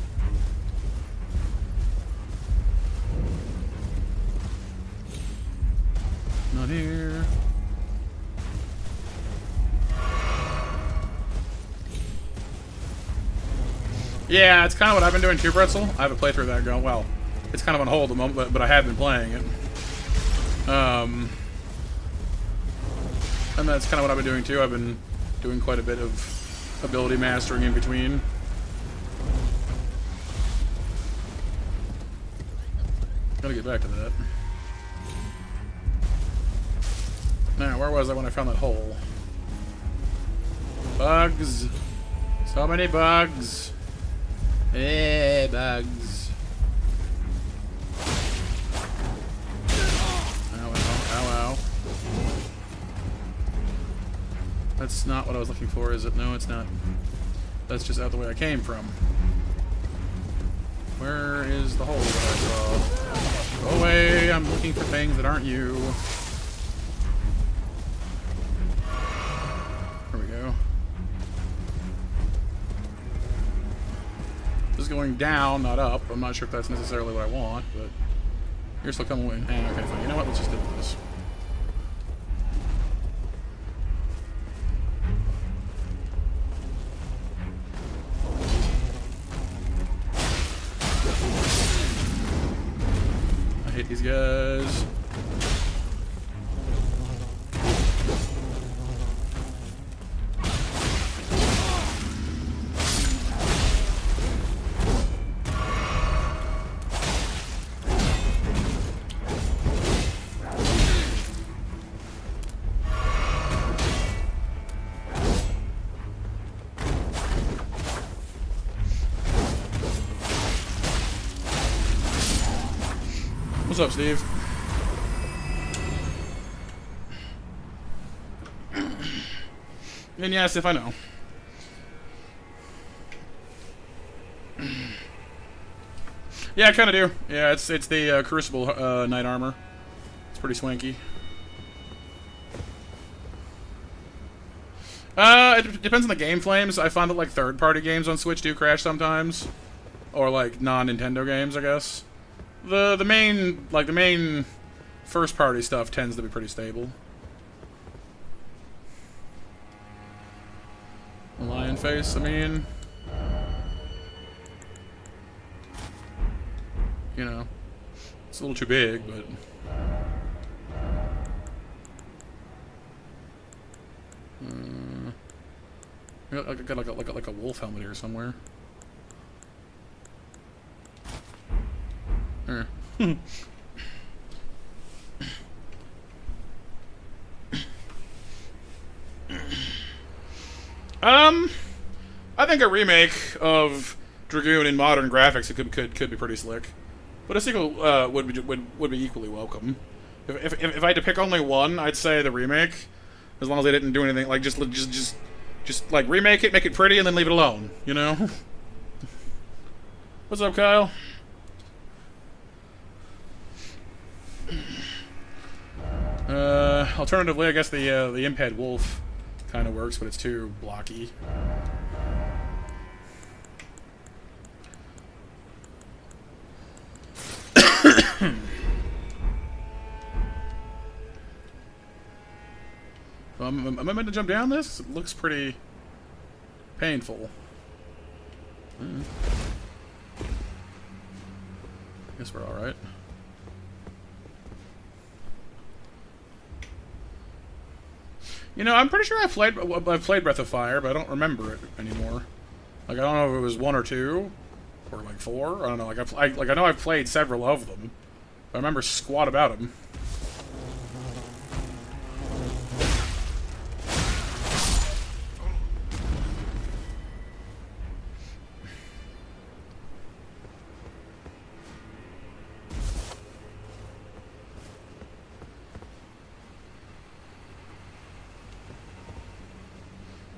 Not here. Yeah, it's kind of what I've been doing too, Pretzel. I have a playthrough of that going, well, it's kind of on hold at the moment, but I have been playing it. And that's kind of what I've been doing too. I've been doing quite a bit of ability mastering in between. Gotta get back to that. Now, where was I when I found that hole? Bugs. So many bugs. Eh, bugs. Ow, ow, ow, ow. That's not what I was looking for, is it? No, it's not. That's just out the way I came from. Where is the hole that I saw? Go away! I'm looking for things that aren't you. There we go. This is going down, not up. I'm not sure if that's necessarily what I want, but you're still coming away. Okay, fine. You know what? Let's just do this. I hate these guys. What's up, Steve? And yes, if I know. Yeah, I kind of do. Yeah, it's the Crucible Knight Armor. It's pretty swanky. It depends on the game flames. I find that like third-party games on Switch do crash sometimes, or like non-Nintendo games, I guess. The main first-party stuff tends to be pretty stable. A lion face, I mean, you know, it's a little too big, but I got like a wolf helmet here somewhere. There. I think a remake of Dragoon in modern graphics could be pretty slick, but a sequel would be equally welcome. If I had to pick only one, I'd say the remake, as long as they didn't do anything like just like remake it, make it pretty, and then leave it alone. You know. What's up, Kyle? Alternatively, I guess the Imped Wolf kind of works, but it's too blocky. Am I meant to jump down this? It looks pretty painful. Guess we're alright. You know, I'm pretty sure I've played Breath of Fire, but I don't remember it anymore. Like, I don't know if it was 1 or 2, or like 4. I don't know. Like, I know I've played several of them, but I remember squat about them.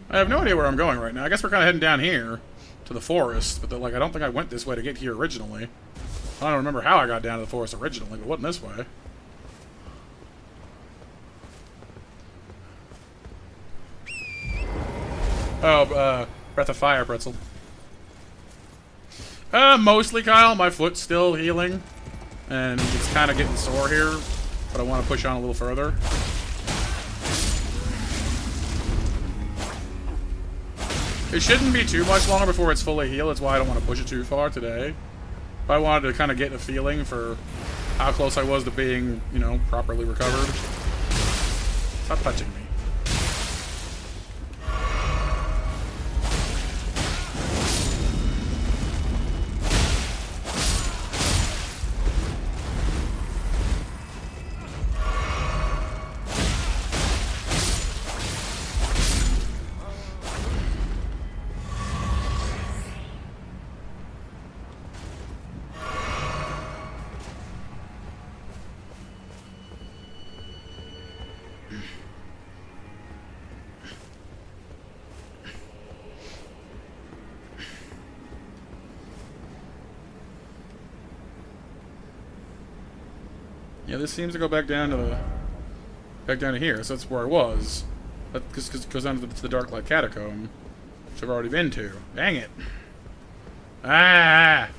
I have no idea where I'm going right now. I guess we're kind of heading down here to the forest, but like I don't think I went this way to get here originally. I don't remember how I got down to the forest originally, but it wasn't this way. Oh, Breath of Fire pretzel. Mostly, Kyle. My foot's still healing, and it's kind of getting sore here, but I want to push on a little further. It shouldn't be too much longer before it's fully healed. That's why I don't want to push it too far today. But I wanted to kind of get a feeling for how close I was to being, you know, properly recovered. Stop touching me. Yeah, this seems to go back down to here. So that's where I was. That goes down to the Dark Light Catacomb, which I've already been to. Dang it! Ah!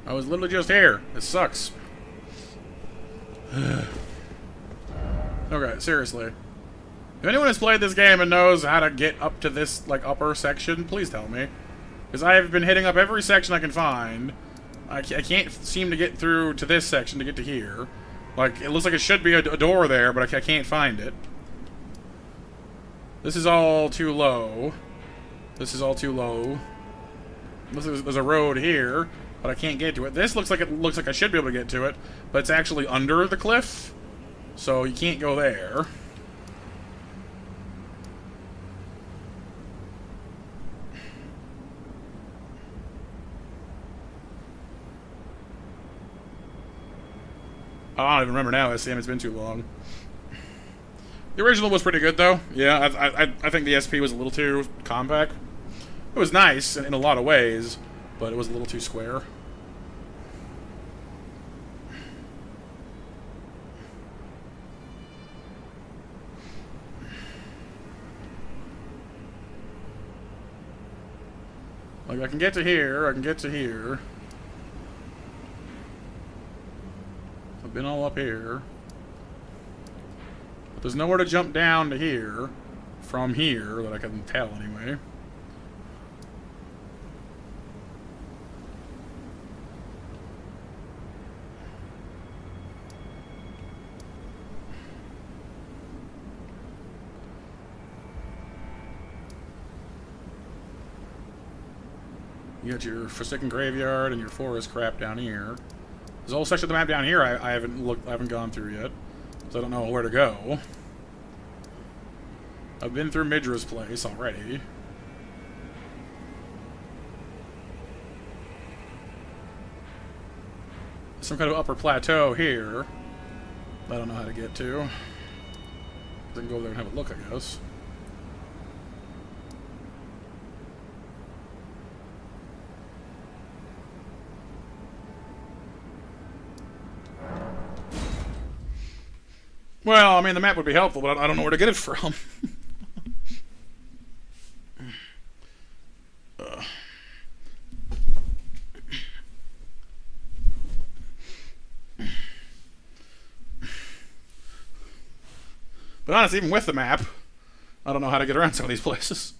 I was literally just here. This sucks. Okay, seriously. If anyone has played this game and knows how to get up to this, like, upper section, please tell me. Because I have been hitting up every section I can find. I can't seem to get through to this section to get to here. Like, it looks like it should be a door there, but I can't find it. This is all too low. This is all too low. There's a road here, but I can't get to it. This looks like I should be able to get to it, but it's actually under the cliff, so you can't go there. I don't even remember now. It's been too long. The original was pretty good, though. Yeah, I think the SP was a little too compact. It was nice in a lot of ways, but it was a little too square. Like, I can get to here, I can get to here. I've been all up here. But there's nowhere to jump down to here. from here that I can tell anyway. You got your Forsaken Graveyard and your forest crap down here. There's a whole section of the map down here I haven't gone through yet, so I don't know where to go. I've been through Midra's place already. Some kind of upper plateau here. I don't know how to get to. I can go over there and have a look, I guess. Well, I mean, the map would be helpful, but I don't know where to get it from. But honestly, even with the map, I don't know how to get around some of these places.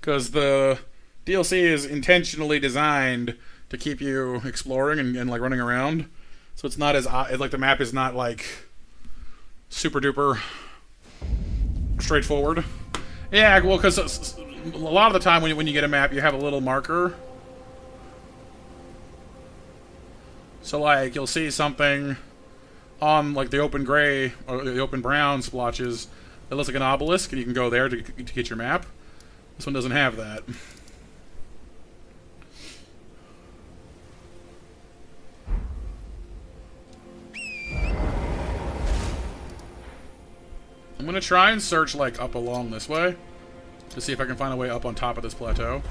Because the DLC is intentionally designed to keep you exploring and like running around. So it's not as like the map is not like super duper straightforward. Yeah, well, because a lot of the time when you get a map, you have a little marker. So like you'll see something on like the open gray or the open brown splotches that looks like an obelisk, and you can go there to get your map. This one doesn't have that. I'm gonna try and search like up along this way to see if I can find a way up on top of this plateau.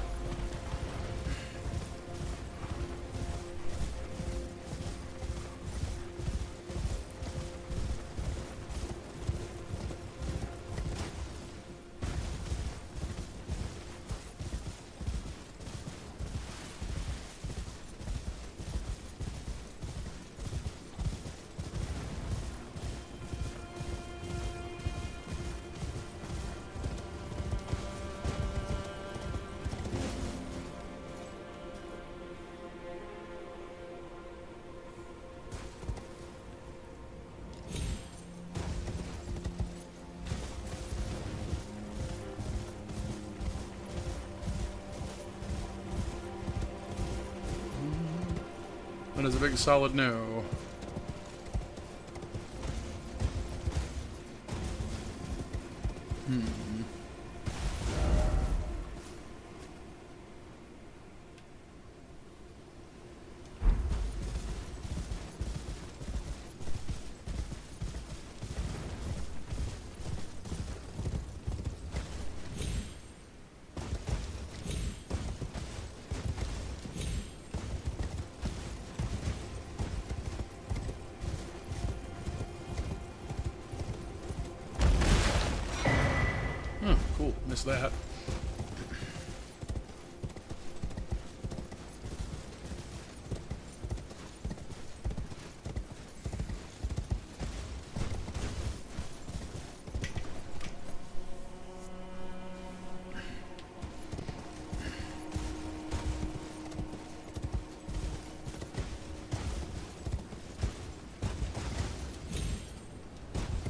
That is a big solid no. Cool, missed that.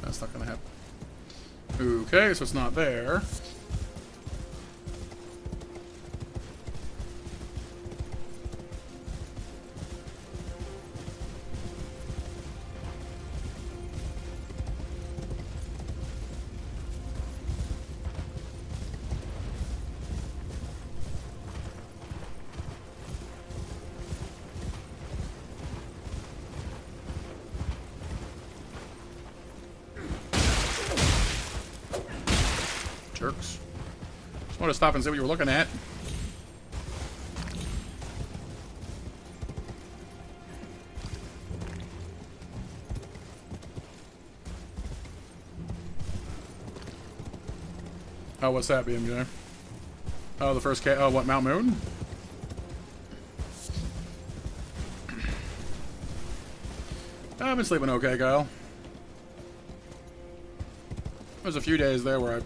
That's not gonna happen. Okay, so it's not there. Jerks. Just wanted to stop and see what you were looking at. Oh, what's that, BMJ? Oh, the first oh, what, Mount Moon? I've been sleeping okay, Kyle. There's a few days there where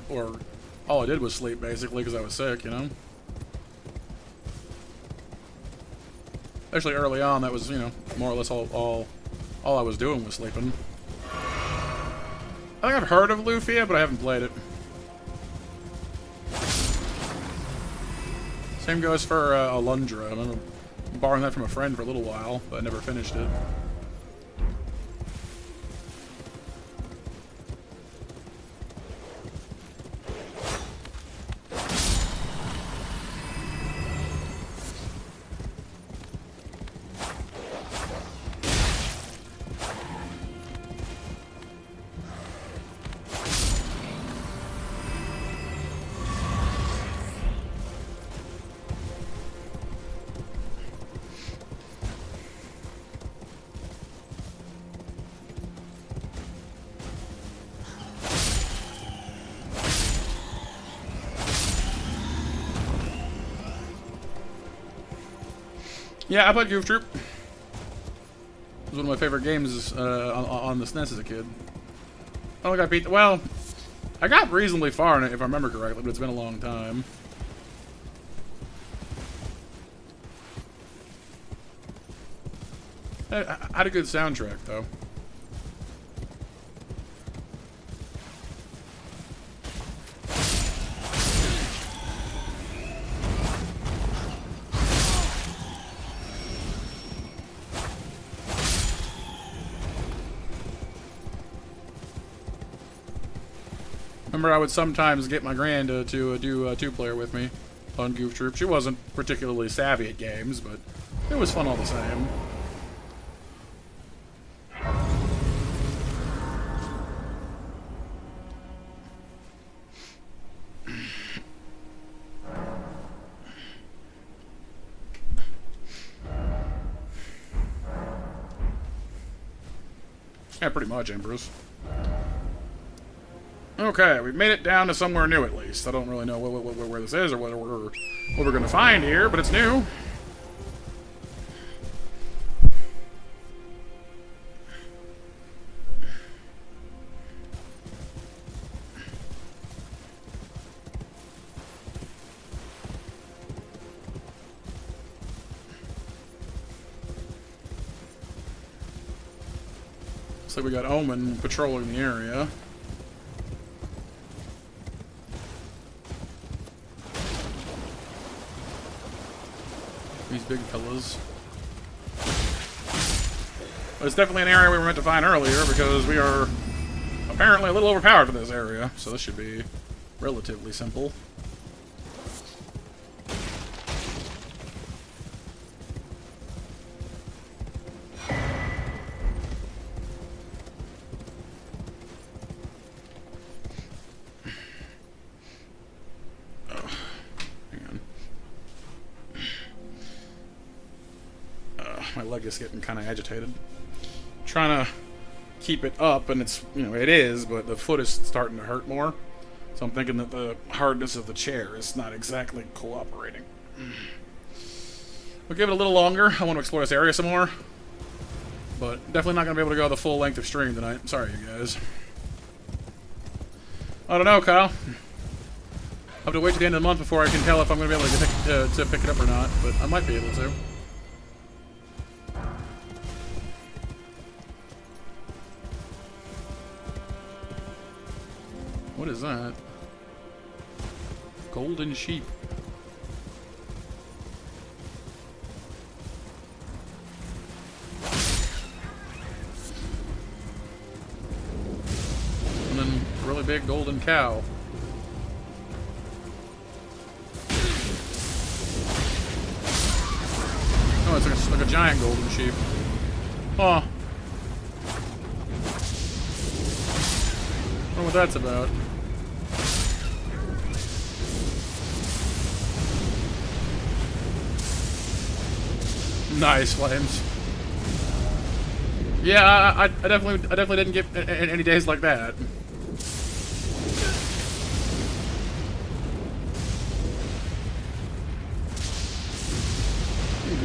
all I did was sleep, basically, because I was sick, you know? Actually, early on, that was, you know, more or less all I was doing was sleeping. I think I've heard of Lufia, but I haven't played it. Same goes for Alundra. I'm borrowing that from a friend for a little while, but I never finished it. Yeah, I played Goof Troop. It was one of my favorite games on the SNES as a kid. I don't think I beat... Well, I got reasonably far in it, if I remember correctly, but it's been a long time. I had a good soundtrack, though. Remember, I would sometimes get my grand to do a two-player with me on Goof Troop. She wasn't particularly savvy at games, but it was fun all the same. Yeah, pretty much, Ambrose. Okay, we've made it down to somewhere new at least. I don't really know where this is or what we're going to find here, but it's new. Looks like we got Omen patrolling the area. These big fellas. But it's definitely an area we were meant to find earlier because we are apparently a little overpowered for this area, so this should be relatively simple. My leg is getting kind of agitated. I'm trying to keep it up, and it's, you know, it is, but the foot is starting to hurt more. So I'm thinking that the hardness of the chair is not exactly cooperating. We'll give it a little longer. I want to explore this area some more. But definitely not going to be able to go the full length of stream tonight. I'm sorry, you guys. I don't know, Kyle. I'll have to wait to the end of the month before I can tell if I'm going to be able to pick it up or not, but I might be able to. What is that? Golden sheep. And then a really big golden cow. Oh, it's like a giant golden sheep. Huh. I don't know what that's about. Nice flames. Yeah, I definitely didn't get any days like that.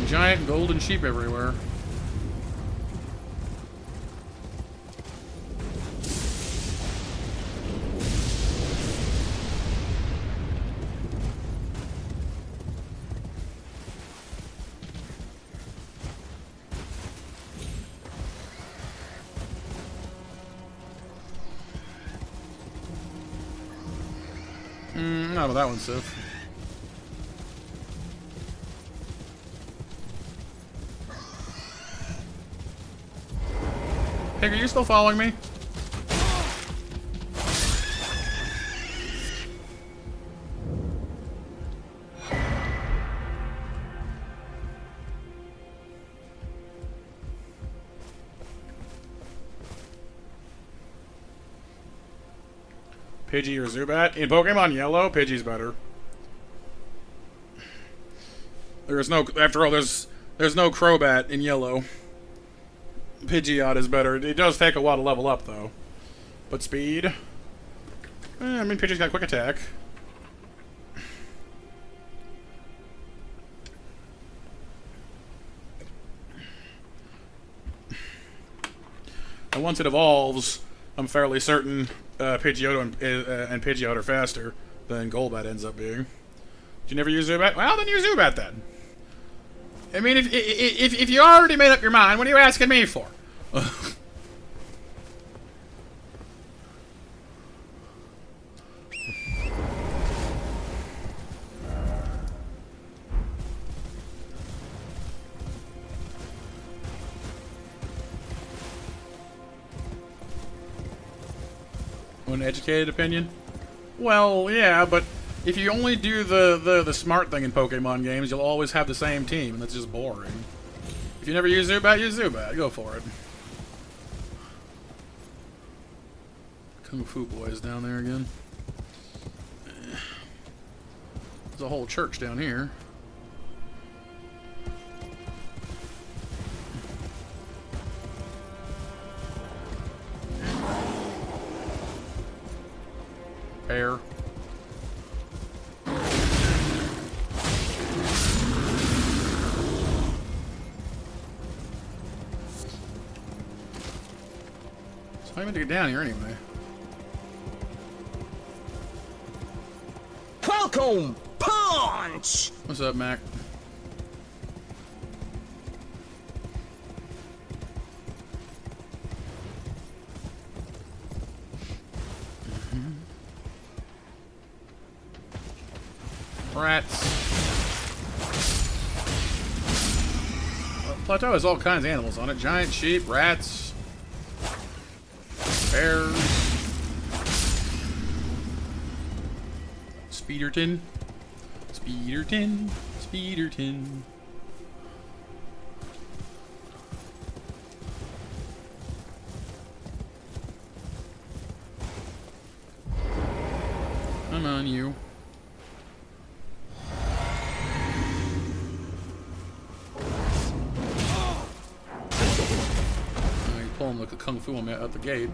Giant golden sheep everywhere. How about that one, Sif? Pig, are you still following me? Pidgey or Zubat? In Pokemon Yellow, Pidgey's better. There's no, after all, there's no Crobat in Yellow. Pidgeot is better. It does take a while to level up, though. But speed? I mean, Pidgey's got quick attack. And once it evolves, I'm fairly certain Pidgeotto and Pidgeot are faster than Golbat ends up being. Did you never use Zubat? Well, then use Zubat then. I mean, if you already made up your mind, what are you asking me for? An educated opinion? Well, yeah, but if you only do the smart thing in Pokemon games, you'll always have the same team, and that's just boring. If you never use Zubat, use Zubat. Go for it. Kung Fu Boys down there again. There's a whole church down here. Air. So how am I meant to get down here anyway? Falcon Punch! What's up, Mac? Rats. Plateau has all kinds of animals on it. Giant sheep, rats, bears, Speederton, Speederton, Speederton. Come on, you. Pulling like a kung fu on at the gate.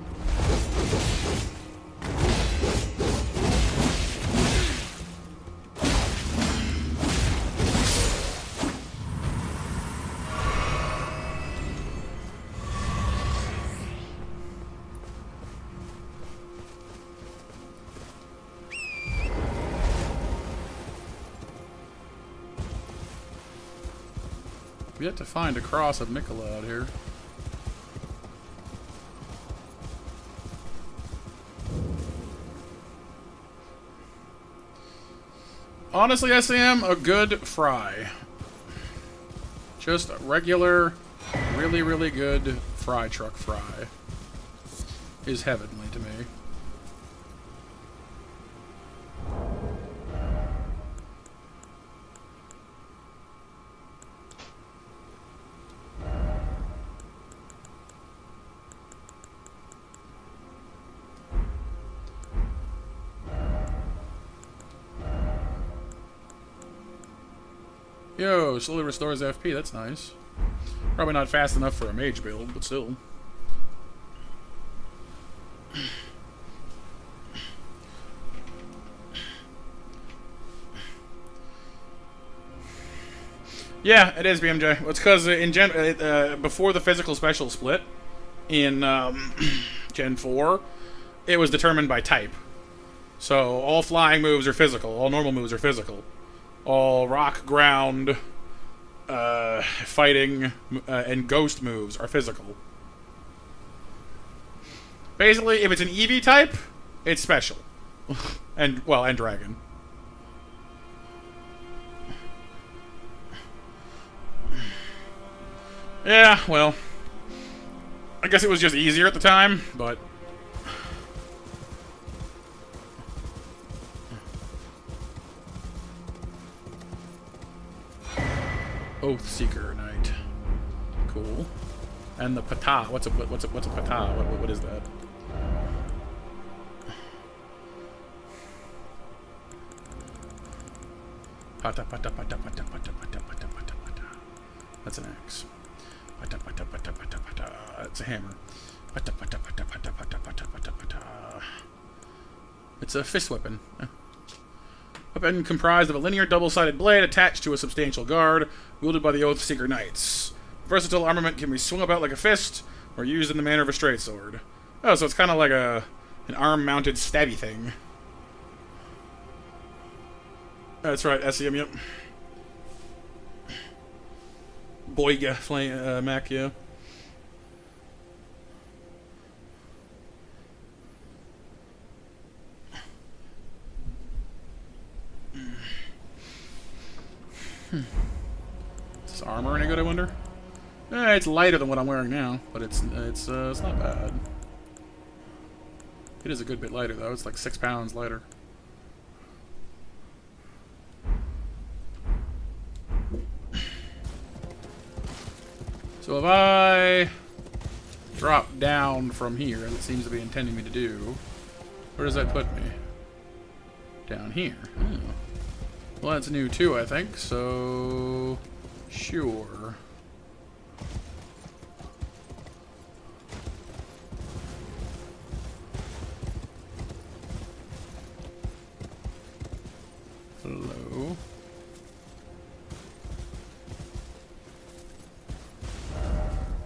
We have to find a cross of Mikola out here. Honestly, SAM, a good fry. Just a regular, really, really good fry truck fry is heavenly to me. Yo, slowly restores FP, that's nice. Probably not fast enough for a mage build, but still. Yeah, it is BMJ. It's because before the physical special split in Gen 4, it was determined by type. So all flying moves are physical, all normal moves are physical. All rock, ground, fighting, and ghost moves are physical. Basically, if it's an EV type, it's special. and dragon. Yeah, well, I guess it was just easier at the time, but... Oathseeker Knight. Cool. And the pata. What's a pata? What is that? Pata pata pata pata pata pata pata pata pata. That's an axe. Pata pata pata pata pata. It's a hammer. Pata pata pata pata pata pata pata pata. It's a fist weapon. Weapon comprised of a linear double-sided blade attached to a substantial guard, wielded by the Oathseeker Knights. Versatile armament can be swung about like a fist, or used in the manner of a straight sword. Oh, so it's kind of like an arm-mounted stabby thing. That's right, SEM, yep. Boyga, flame, Mac, yeah. Is this armor any good, I wonder? It's lighter than what I'm wearing now, but it's not bad. It is a good bit lighter, though. It's like 6 pounds lighter. So if I drop down from here, as it seems to be intending me to do, where does that put me? Down here. Oh. Well, that's new too, I think, so... Sure. Hello?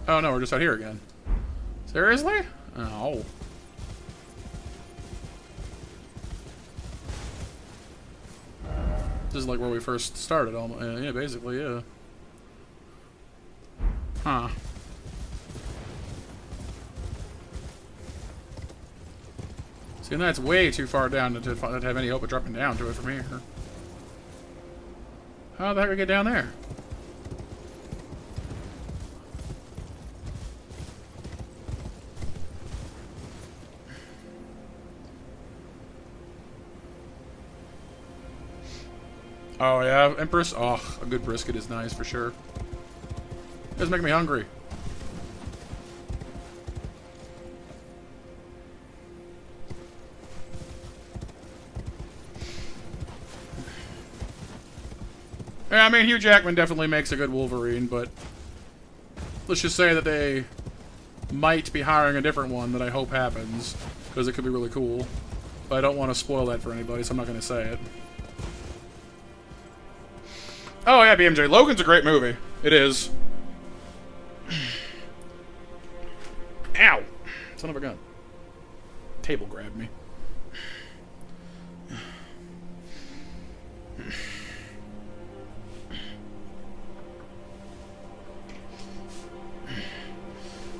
Oh no, we're just out here again. Seriously? Oh. This is like where we first started, almost. Yeah, basically, yeah. Huh. See, and that's way too far down to have any hope of dropping down to it from here. How the heck did we get down there? Oh yeah, Empress. Oh, a good brisket is nice for sure. It does make me hungry. Yeah, I mean, Hugh Jackman definitely makes a good Wolverine, but let's just say that they might be hiring a different one that I hope happens, because it could be really cool. But I don't want to spoil that for anybody, so I'm not going to say it. Oh yeah, BMJ. Logan's a great movie. It is. Ow! Son of a gun. Table grabbed me.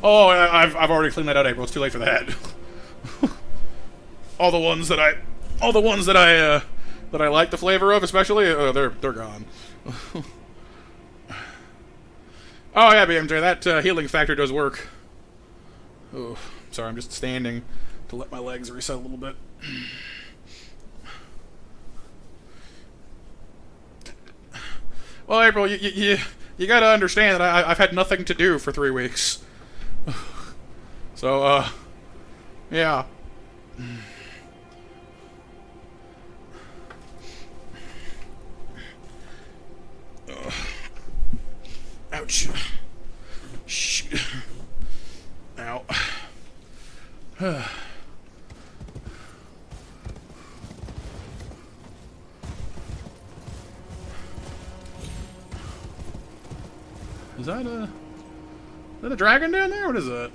Oh, I've already cleaned that out, April. It's too late for that. all the ones that I like the flavor of, especially, they're gone. Oh yeah, BMJ, that healing factor does work. Oh, sorry, I'm just standing to let my legs reset a little bit. Well, April, you gotta understand that I've had nothing to do for 3 weeks. So, yeah. Ouch. Shoot. Ow. Is that a dragon down there? What is that?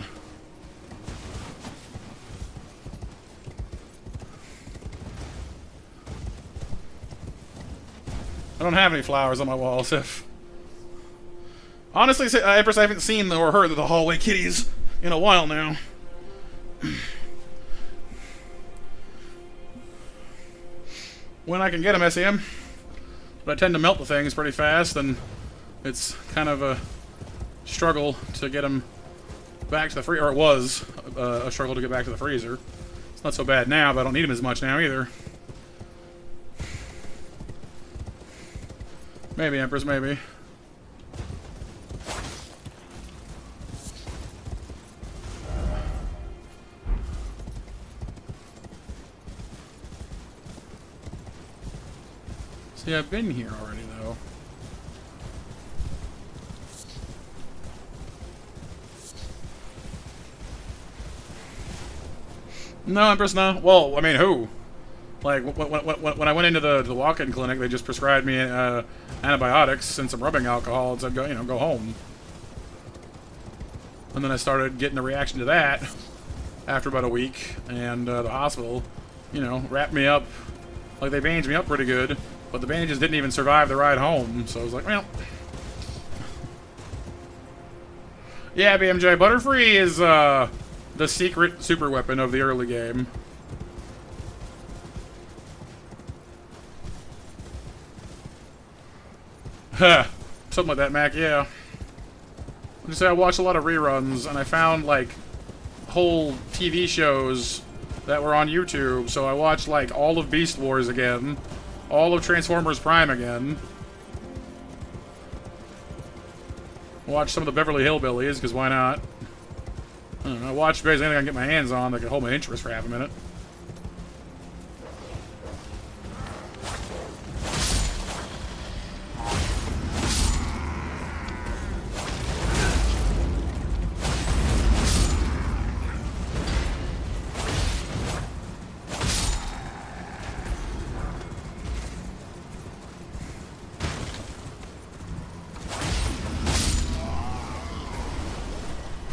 I don't have any flowers on my walls. Honestly, Empress, I haven't seen or heard of the hallway kitties in a while now. When I can get them, SEM. But I tend to melt the things pretty fast, and it's kind of a struggle to get him back to the freezer. Or it was a struggle to get back to the freezer. It's not so bad now, but I don't need him as much now either. Maybe, Empress, maybe. See, I've been here already, though. No, Empress, no. Well, I mean, who? Like, when I went into the walk-in clinic, they just prescribed me antibiotics and some rubbing alcohol and said, go home. And then I started getting a reaction to that after about a week, and the hospital, wrapped me up. Like, they bandaged me up pretty good, but the bandages didn't even survive the ride home, so I was like, well. Yeah, BMJ, Butterfree is, the secret super weapon of the early game. Huh. Something like that, Mac, yeah. I just say I watched a lot of reruns, and I found, like, whole TV shows that were on YouTube, so I watched, like, all of Beast Wars again, all of Transformers Prime again. Watched some of the Beverly Hillbillies, because why not? I don't know, I watched basically anything I can get my hands on that could hold my interest for half a minute.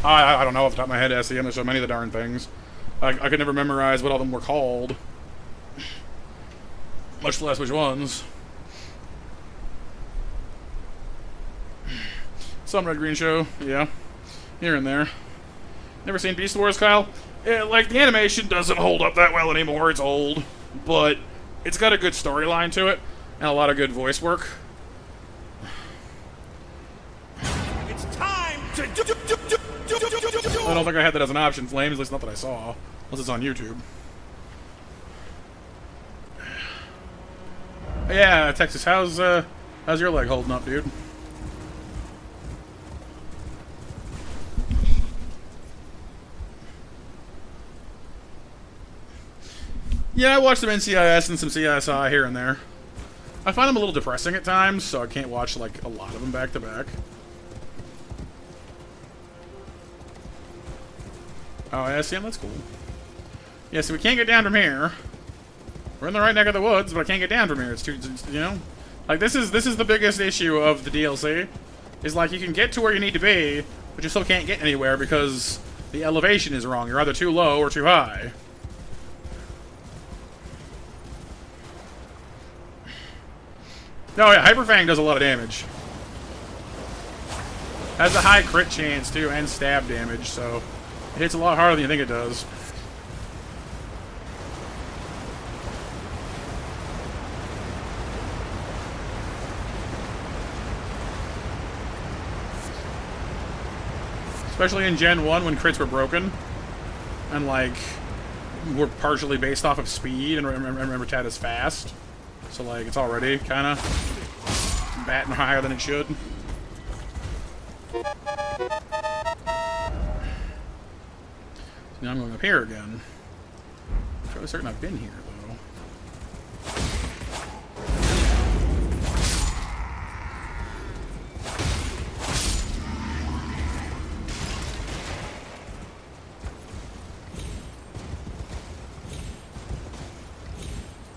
I don't know off the top of my head, SEM, there's so many of the darn things. I could never memorize what all of them were called. Much less which ones. Some Red Green Show, yeah. Here and there. Never seen Beast Wars, Kyle? Yeah, like, the animation doesn't hold up that well anymore, it's old. But it's got a good storyline to it, and a lot of good voice work. It's time to I don't think I had that as an option, Flames, at least not that I saw. Unless it's on YouTube. Yeah, Texas, how's your leg holding up, dude? Yeah, I watched some NCIS and some CSI here and there. I find them a little depressing at times, so I can't watch, like, a lot of them back to back. Oh, yeah, see, that's cool. Yeah, so we can't get down from here. We're in the right neck of the woods, but I can't get down from here. It's too, like, this is the biggest issue of the DLC. Is, like, you can get to where you need to be, but you still can't get anywhere because the elevation is wrong. You're either too low or too high. Oh, yeah, Hyperfang does a lot of damage. Has a high crit chance, too, and stab damage, so it hits a lot harder than you think it does. Especially in Gen 1 when crits were broken. And, like, were partially based off of speed, and remember Tat is fast. So, like, it's already kind of batting higher than it should. Now I'm going up here again. I'm fairly certain I've been here, though.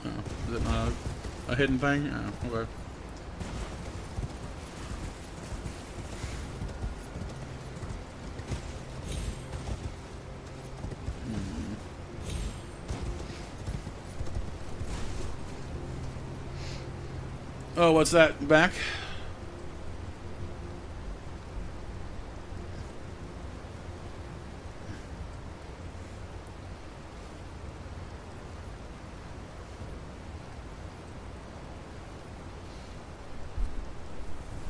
Oh, is it not a hidden thing? Oh, okay. Oh, what's that? Back?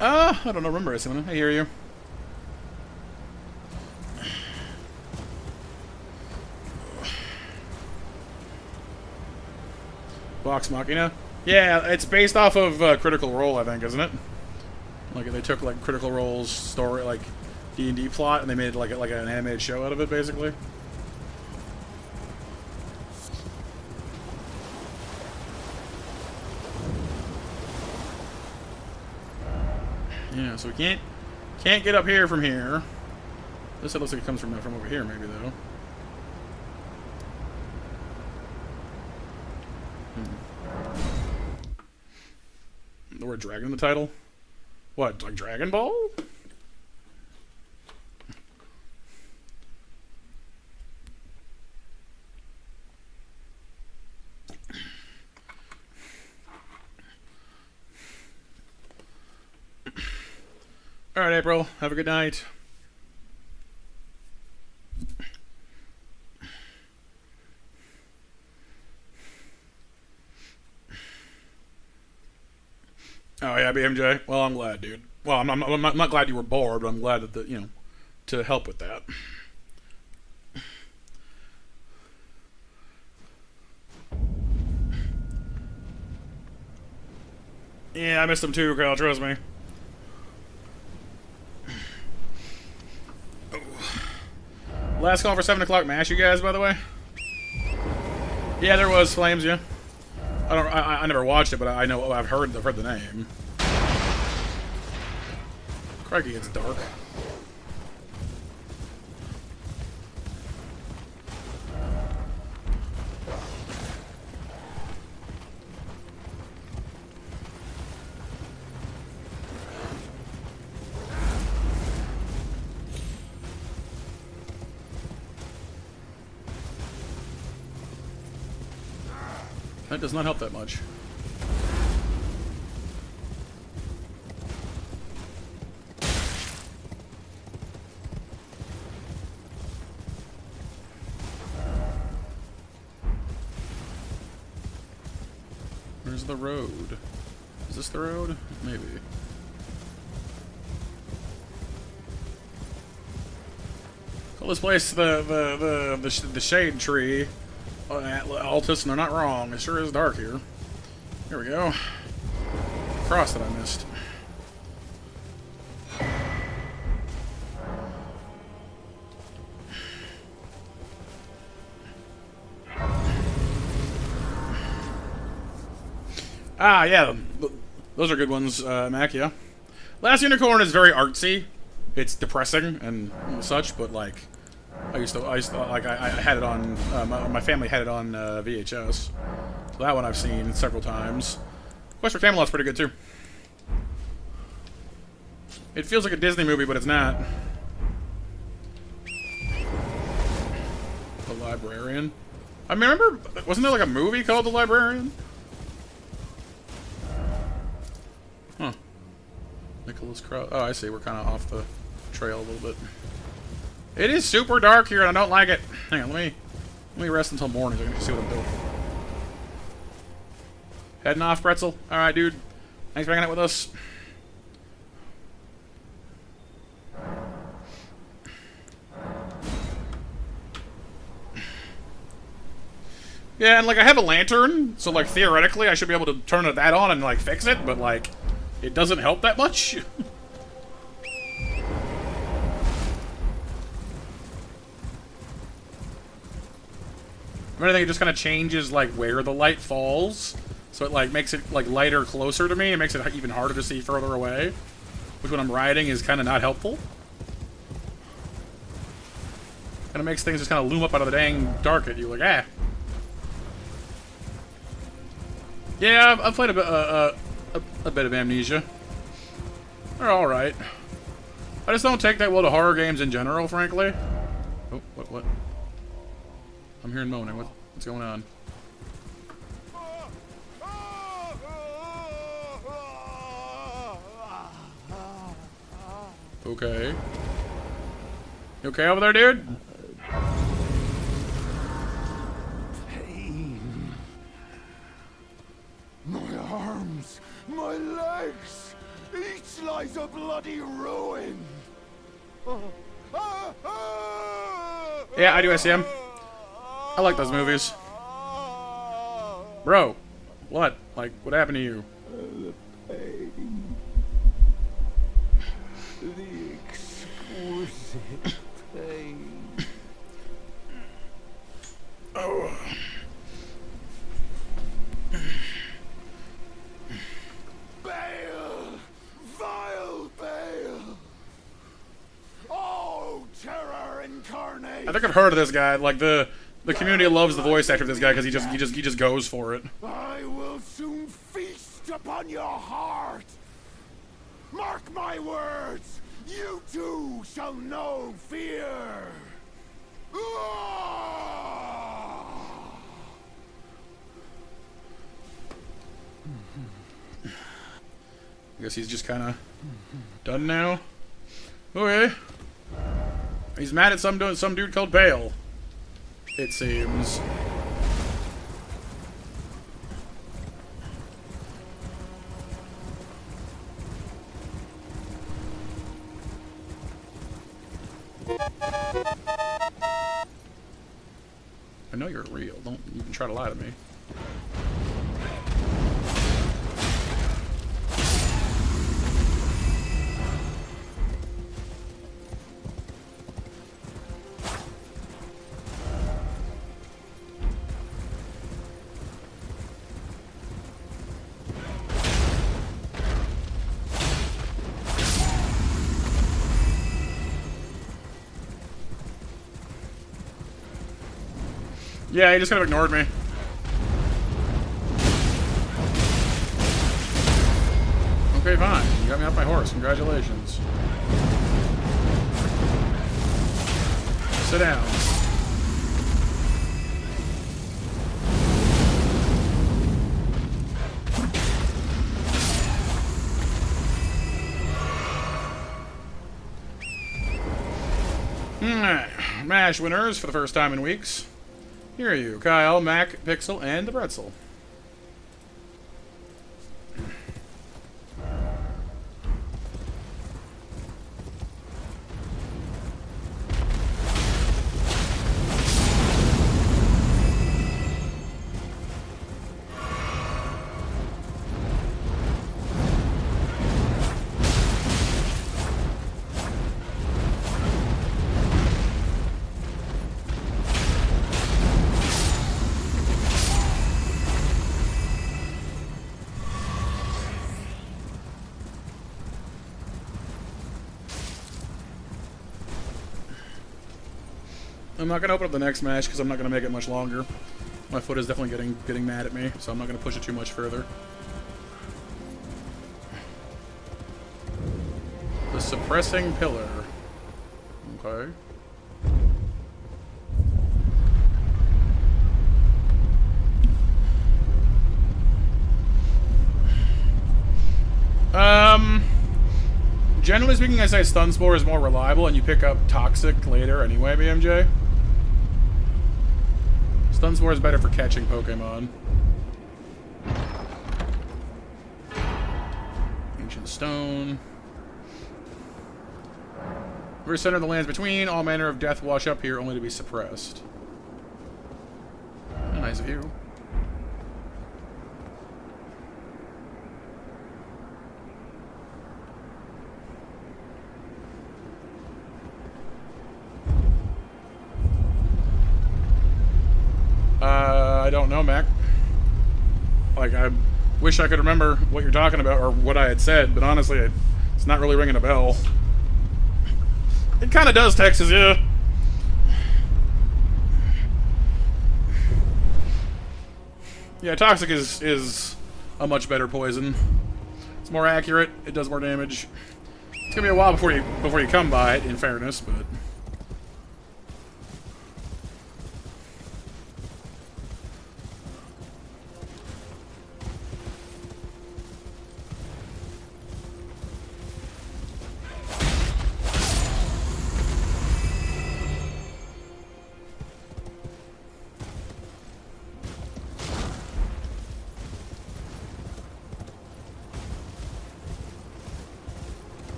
I don't know. Remember, I hear you. Vox Machina. Yeah, it's based off of Critical Role, I think, isn't it? Like they took like Critical Role's story, like D&D plot, and they made like an animated show out of it, basically. Yeah, so we can't get up here from here. This looks like it comes from over here, maybe though. The word dragon in the title? What, like Dragon Ball? Alright, April. Have a good night. Oh yeah, BMJ. Well, I'm glad, dude. Well, I'm not glad you were bored, but I'm glad that you know, to help with that. Yeah, I missed him too, Kyle. Trust me. Last call for 7 o'clock mash, you guys. By the way. Yeah, there was Flames. Yeah. I never watched it, but I know I've heard the name. Crikey, it's dark. That does not help that much. Where's the road? Is this the road? Maybe. Call this place the shade tree. Altus, and they're not wrong. It sure is dark here. Here we go. Cross that I missed. Ah, yeah. Those are good ones, Mac, yeah. Last Unicorn is very artsy. It's depressing and such, but like... I used to like I had it on my family had it on VHS. So that one I've seen several times. Quest for Camelot's pretty good too. It feels like a Disney movie, but it's not. The Librarian. I mean, remember, wasn't there like a movie called The Librarian? Huh. Nicholas Crow. Oh, I see. We're kind of off the trail a little bit. It is super dark here, and I don't like it. Hang on, let me rest until morning so I can see what I'm doing. Heading off, Pretzel. All right, dude. Thanks for hanging out with us. Yeah, and like I have a lantern, so like theoretically I should be able to turn that on and like fix it, but like it doesn't help that much. I think it just kind of changes like where the light falls, so it like makes it like lighter closer to me. It makes it even harder to see further away, which when I'm riding is kind of not helpful. Kind of makes things just kind of loom up out of the dang dark at you, like ah. Yeah, I've played a bit of Amnesia. They're all right. I just don't take that well to horror games in general, frankly. Oh, what? I'm hearing moaning. What's going on? Okay. You okay over there, dude? Pain. My arms, my legs, each lies a bloody ruin. Yeah, I do SCM. I like those movies. Bro, What? Like, what happened to you? The pain. The exquisite pain. Oh. Bale! Vile Bale! Oh, terror incarnate! I think I've heard of this guy. Like the community loves the voice actor of this guy because he just goes for it. I will soon feast upon your heart. Mark my words. You too shall know fear. Ah! I guess he's just kind of done now. Okay. He's mad at some dude called Bale. It seems. I know you're real. Don't even try to lie to me. Yeah, he just kind of ignored me. Okay, fine. You got me off my horse. Congratulations. Sit down. MASH winners for the first time in weeks. Here are you, Kyle, Mac, Pixel, and the Pretzel. I'm not gonna open up the next match because I'm not gonna make it much longer. My foot is definitely getting mad at me, so I'm not gonna push it too much further. The suppressing pillar. Okay. Generally speaking, I say Stun Spore is more reliable, and you pick up Toxic later anyway, BMJ. Stun Spore is better for catching Pokemon. Ancient Stone. We're center of the lands between. All manner of death wash up here, only to be suppressed. A nice view. I don't know, Mac. Like, I wish I could remember what you're talking about or what I had said, but honestly, it's not really ringing a bell. It kind of does, Texas, yeah. Yeah, Toxic is a much better poison. It's more accurate. It does more damage. It's gonna be a while before you come by it, in fairness, but.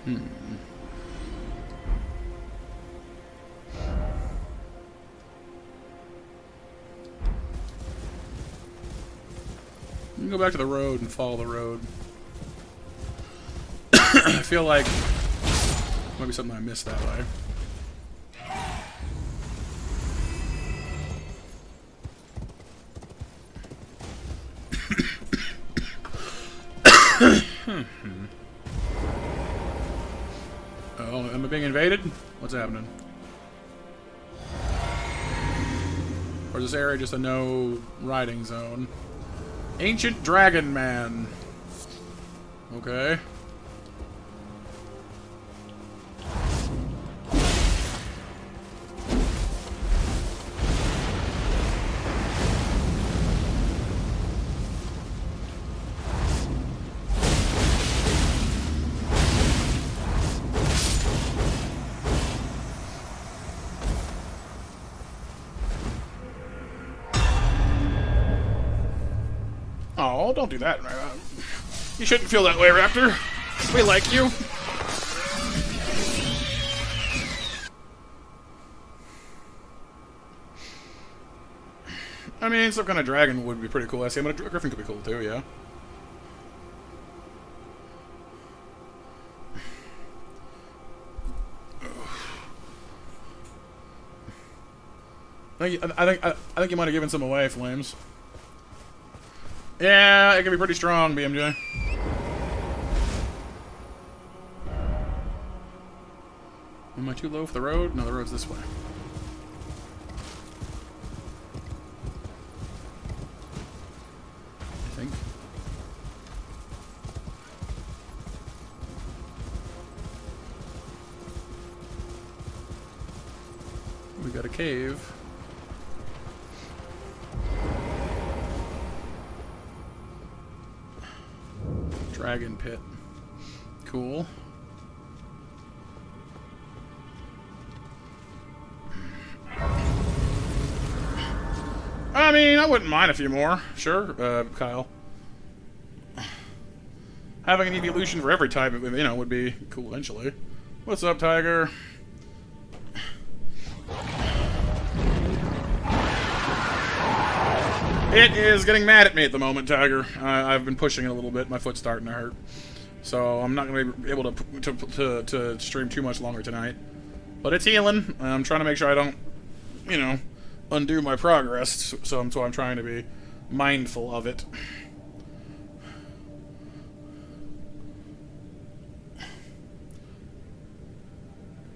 You can go back to the road and follow the road. I feel like might be something I missed that way. Oh, am I being invaded? What's happening? Or is this area just a no riding zone? Ancient Dragon Man. Okay. Oh, don't do that. You shouldn't feel that way, Raptor. We like you. I mean, some kind of dragon would be pretty cool. I see, but a griffin could be cool too, yeah. I think you might have given some away, Flames. Yeah, it can be pretty strong, BMJ. Am I too low for the road? No, the road's this way. I think. We got a cave. Dragon pit. Cool. I mean, I wouldn't mind a few more. Sure, Kyle. Having an evolution for every type, you know, would be cool eventually. What's up, Tiger? It is getting mad at me at the moment, Tiger. I've been pushing it a little bit. My foot's starting to hurt. So I'm not going to be able to stream too much longer tonight. But it's healing. I'm trying to make sure I don't, you know, undo my progress. So I'm trying to be mindful of it.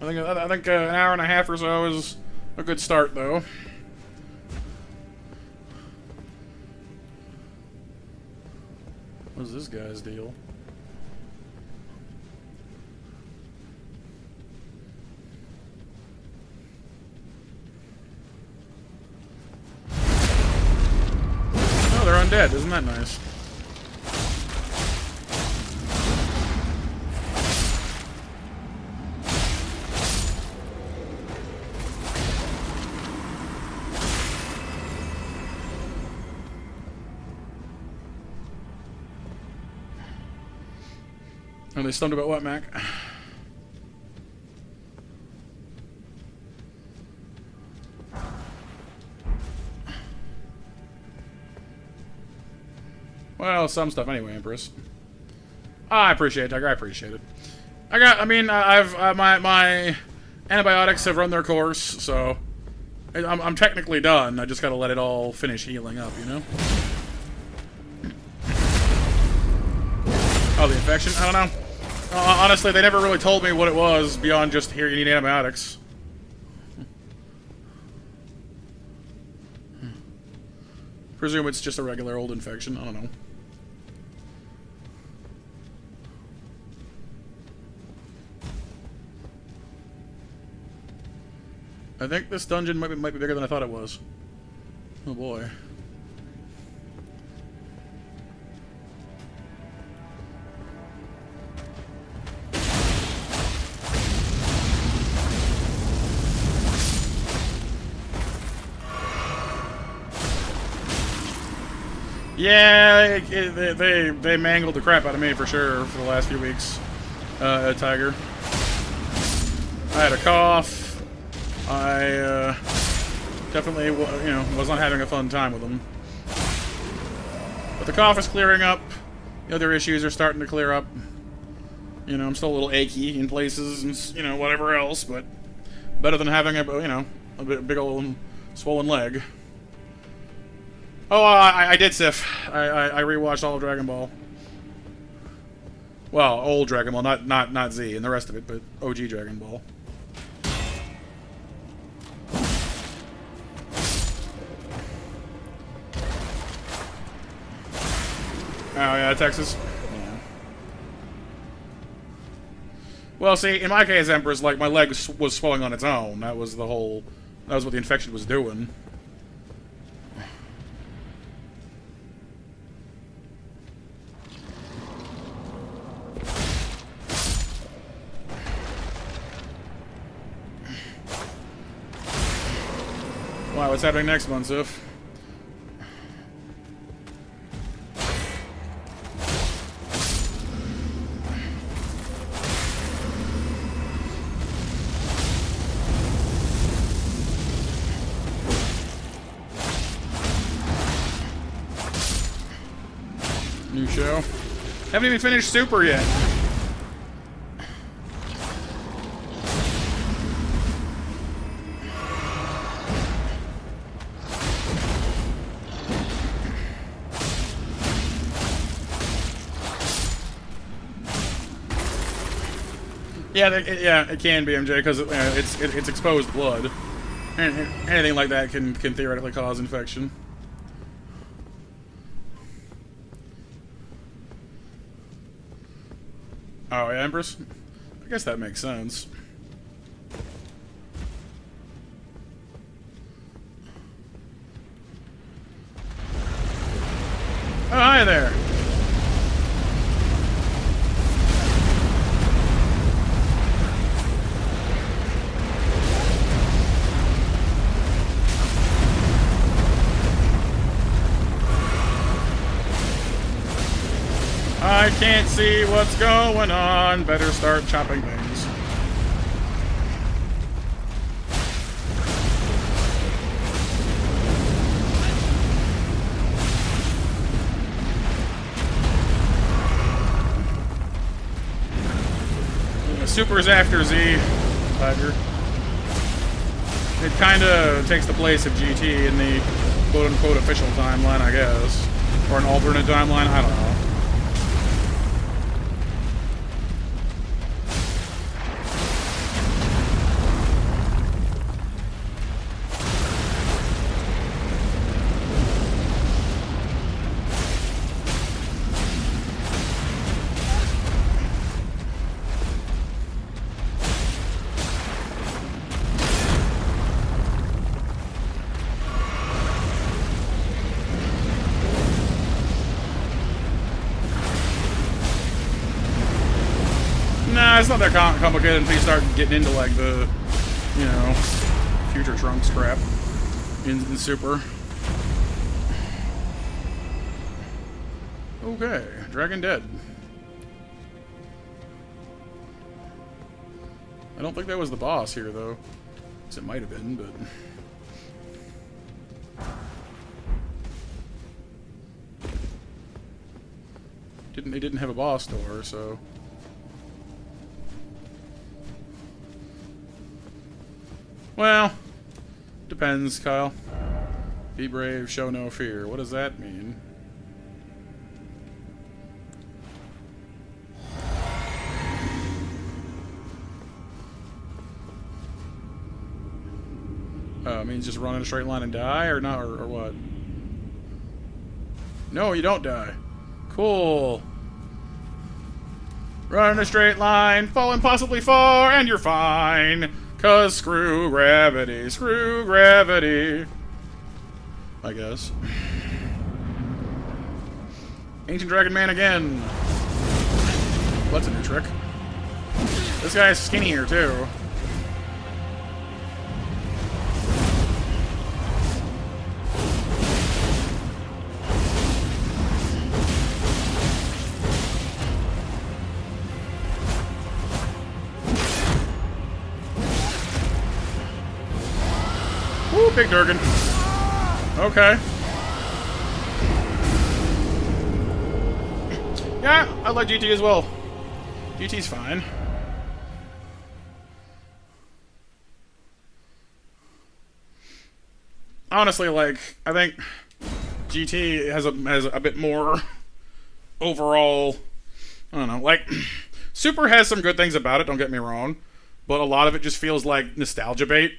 I think an hour and a half or so is a good start, though. What's this guy's deal? Oh, they're undead. Isn't that nice? Are they stunned about what, Mac? Well, some stuff anyway, Empress. I appreciate it, Tiger. I appreciate it. I've my antibiotics have run their course, so I'm technically done. I just gotta let it all finish healing up, you know? Oh, the infection? I don't know. Honestly, they never really told me what it was beyond just, here, you need antibiotics. Presume it's just a regular old infection. I don't know. I think this dungeon might be bigger than I thought it was. Oh boy. Yeah, they mangled the crap out of me for sure for the last few weeks. a tiger. I had a cough. I definitely, was not having a fun time with them. But the cough is clearing up. The other issues are starting to clear up. I'm still a little achy in places and, whatever else, but better than having a big old swollen leg. Oh, I did Sif. I rewatched all of Dragon Ball. Well, old Dragon Ball, not Z and the rest of it, but OG Dragon Ball. Oh yeah, Texas. Yeah. Well, see, in my case, Empress, like my leg was swelling on its own. That was what the infection was doing. Wow, what's happening next month, Sif? New show. Haven't even finished Super yet. Yeah, it can be, MJ, because it's exposed blood. And anything like that can theoretically cause infection. Oh, yeah, Empress? I guess that makes sense. Oh, hi there! I can't see what's going on. Better start chopping things. Super's after Z, Tiger. It kind of takes the place of GT in the quote-unquote official timeline, I guess. Or an alternate timeline, I don't know. Nah, it's not that complicated until you start getting into, like, the, future Trunks crap in Super. Okay, Dragon dead. I don't think that was the boss here, though. It might have been, but... They didn't have a boss door, so... Well, depends, Kyle. Be brave, show no fear. What does that mean? It means just run in a straight line and die, or not, or what? No, you don't die. Cool. Run in a straight line, fall impossibly far, and you're fine. 'Cause screw gravity, I guess. Ancient Dragon Man again. Well, that's a new trick. This guy's skinnier, too. Oh, big Durgan. Okay. Yeah, I like GT as well. GT's fine. Honestly, like, I think GT has a bit more overall. I don't know. Like, Super has some good things about it. Don't get me wrong, but a lot of it just feels like nostalgia bait.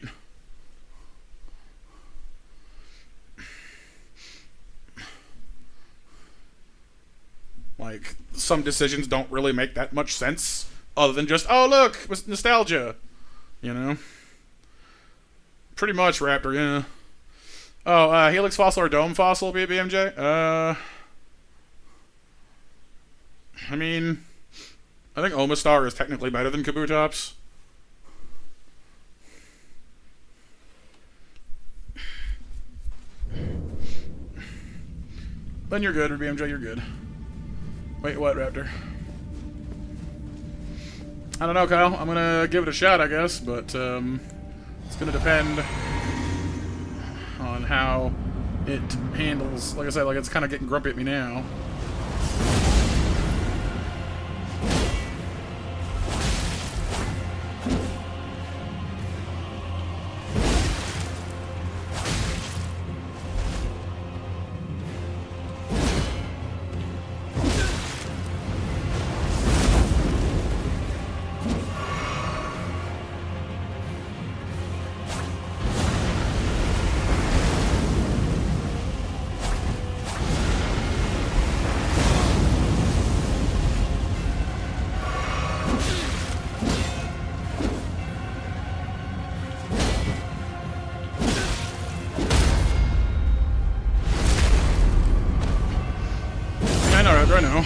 Like, some decisions don't really make that much sense, other than just, oh look, nostalgia, you know. Pretty much, Raptor. Yeah. Oh, Helix Fossil or Dome Fossil, BMJ? I mean, I think Omastar is technically better than Kabutops. Then you're good, BMJ, you're good. Wait, what, Raptor? I don't know, Kyle. I'm gonna give it a shot, I guess, but it's gonna depend on how it handles. Like I said, like it's kind of getting grumpy at me now. I know.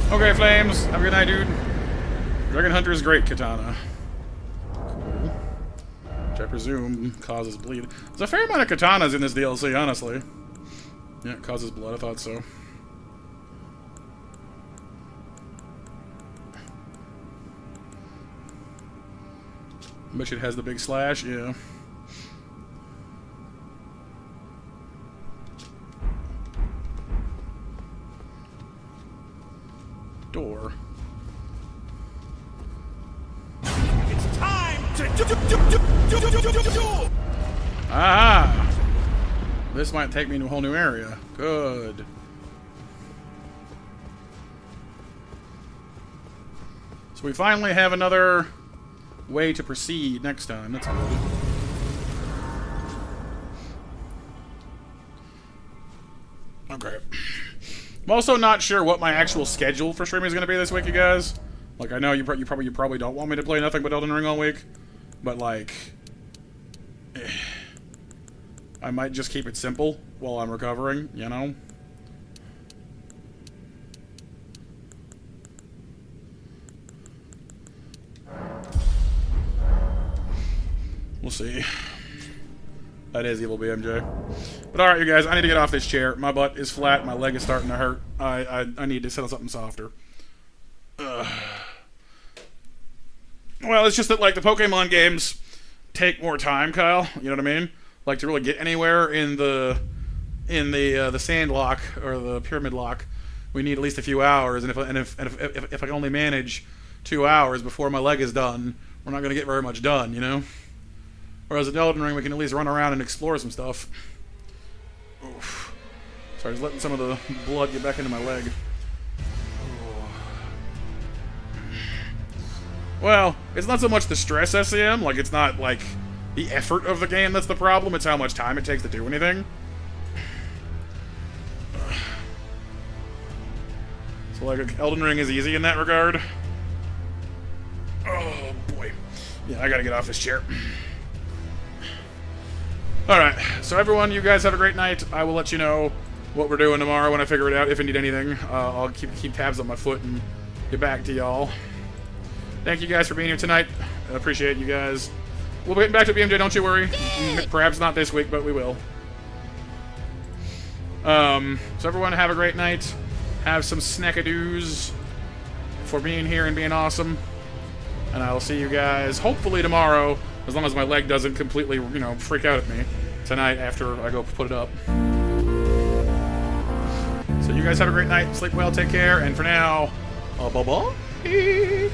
Okay, Flames. Have a good night, dude. Dragon Hunter is great, Katana. Cool. Which I presume causes bleed. There's a fair amount of katanas in this DLC, honestly. Yeah, it causes blood. I thought so. Bet it has the big slash, yeah. Door. It's time to Ah! This might take me to a whole new area. Good. So we finally have another way to proceed next time. That's good. Okay. I'm also not sure what my actual schedule for streaming is going to be this week, you guys. Like, I know you probably don't want me to play nothing but Elden Ring all week, but like, I might just keep it simple while I'm recovering, you know? We'll see. That is evil BMJ. But alright, you guys, I need to get off this chair. My butt is flat, my leg is starting to hurt. I need to sit on something softer. Well, it's just that, like, the Pokemon games take more time, Kyle. You know what I mean? Like, to really get anywhere in the sand lock or the pyramid lock, we need at least a few hours. And if I can only manage 2 hours before my leg is done, we're not going to get very much done, you know? Whereas in Elden Ring, we can at least run around and explore some stuff. Oof. Sorry, just letting some of the blood get back into my leg. Well, it's not so much the stress SEM, like, it's not, like, the effort of the game that's the problem, it's how much time it takes to do anything. So, like, Elden Ring is easy in that regard. Oh, boy. Yeah, I gotta get off this chair. Alright, so everyone, you guys have a great night. I will let you know what we're doing tomorrow when I figure it out, if I need anything. I'll keep tabs on my foot and get back to y'all. Thank you guys for being here tonight. I appreciate you guys. We'll be getting back to BMJ, don't you worry. Perhaps not this week, but we will. So everyone, have a great night. Have some snackadoos for being here and being awesome. And I will see you guys hopefully tomorrow, as long as my leg doesn't completely, you know, freak out at me tonight after I go put it up. So you guys have a great night. Sleep well, take care, and for now, bye-bye.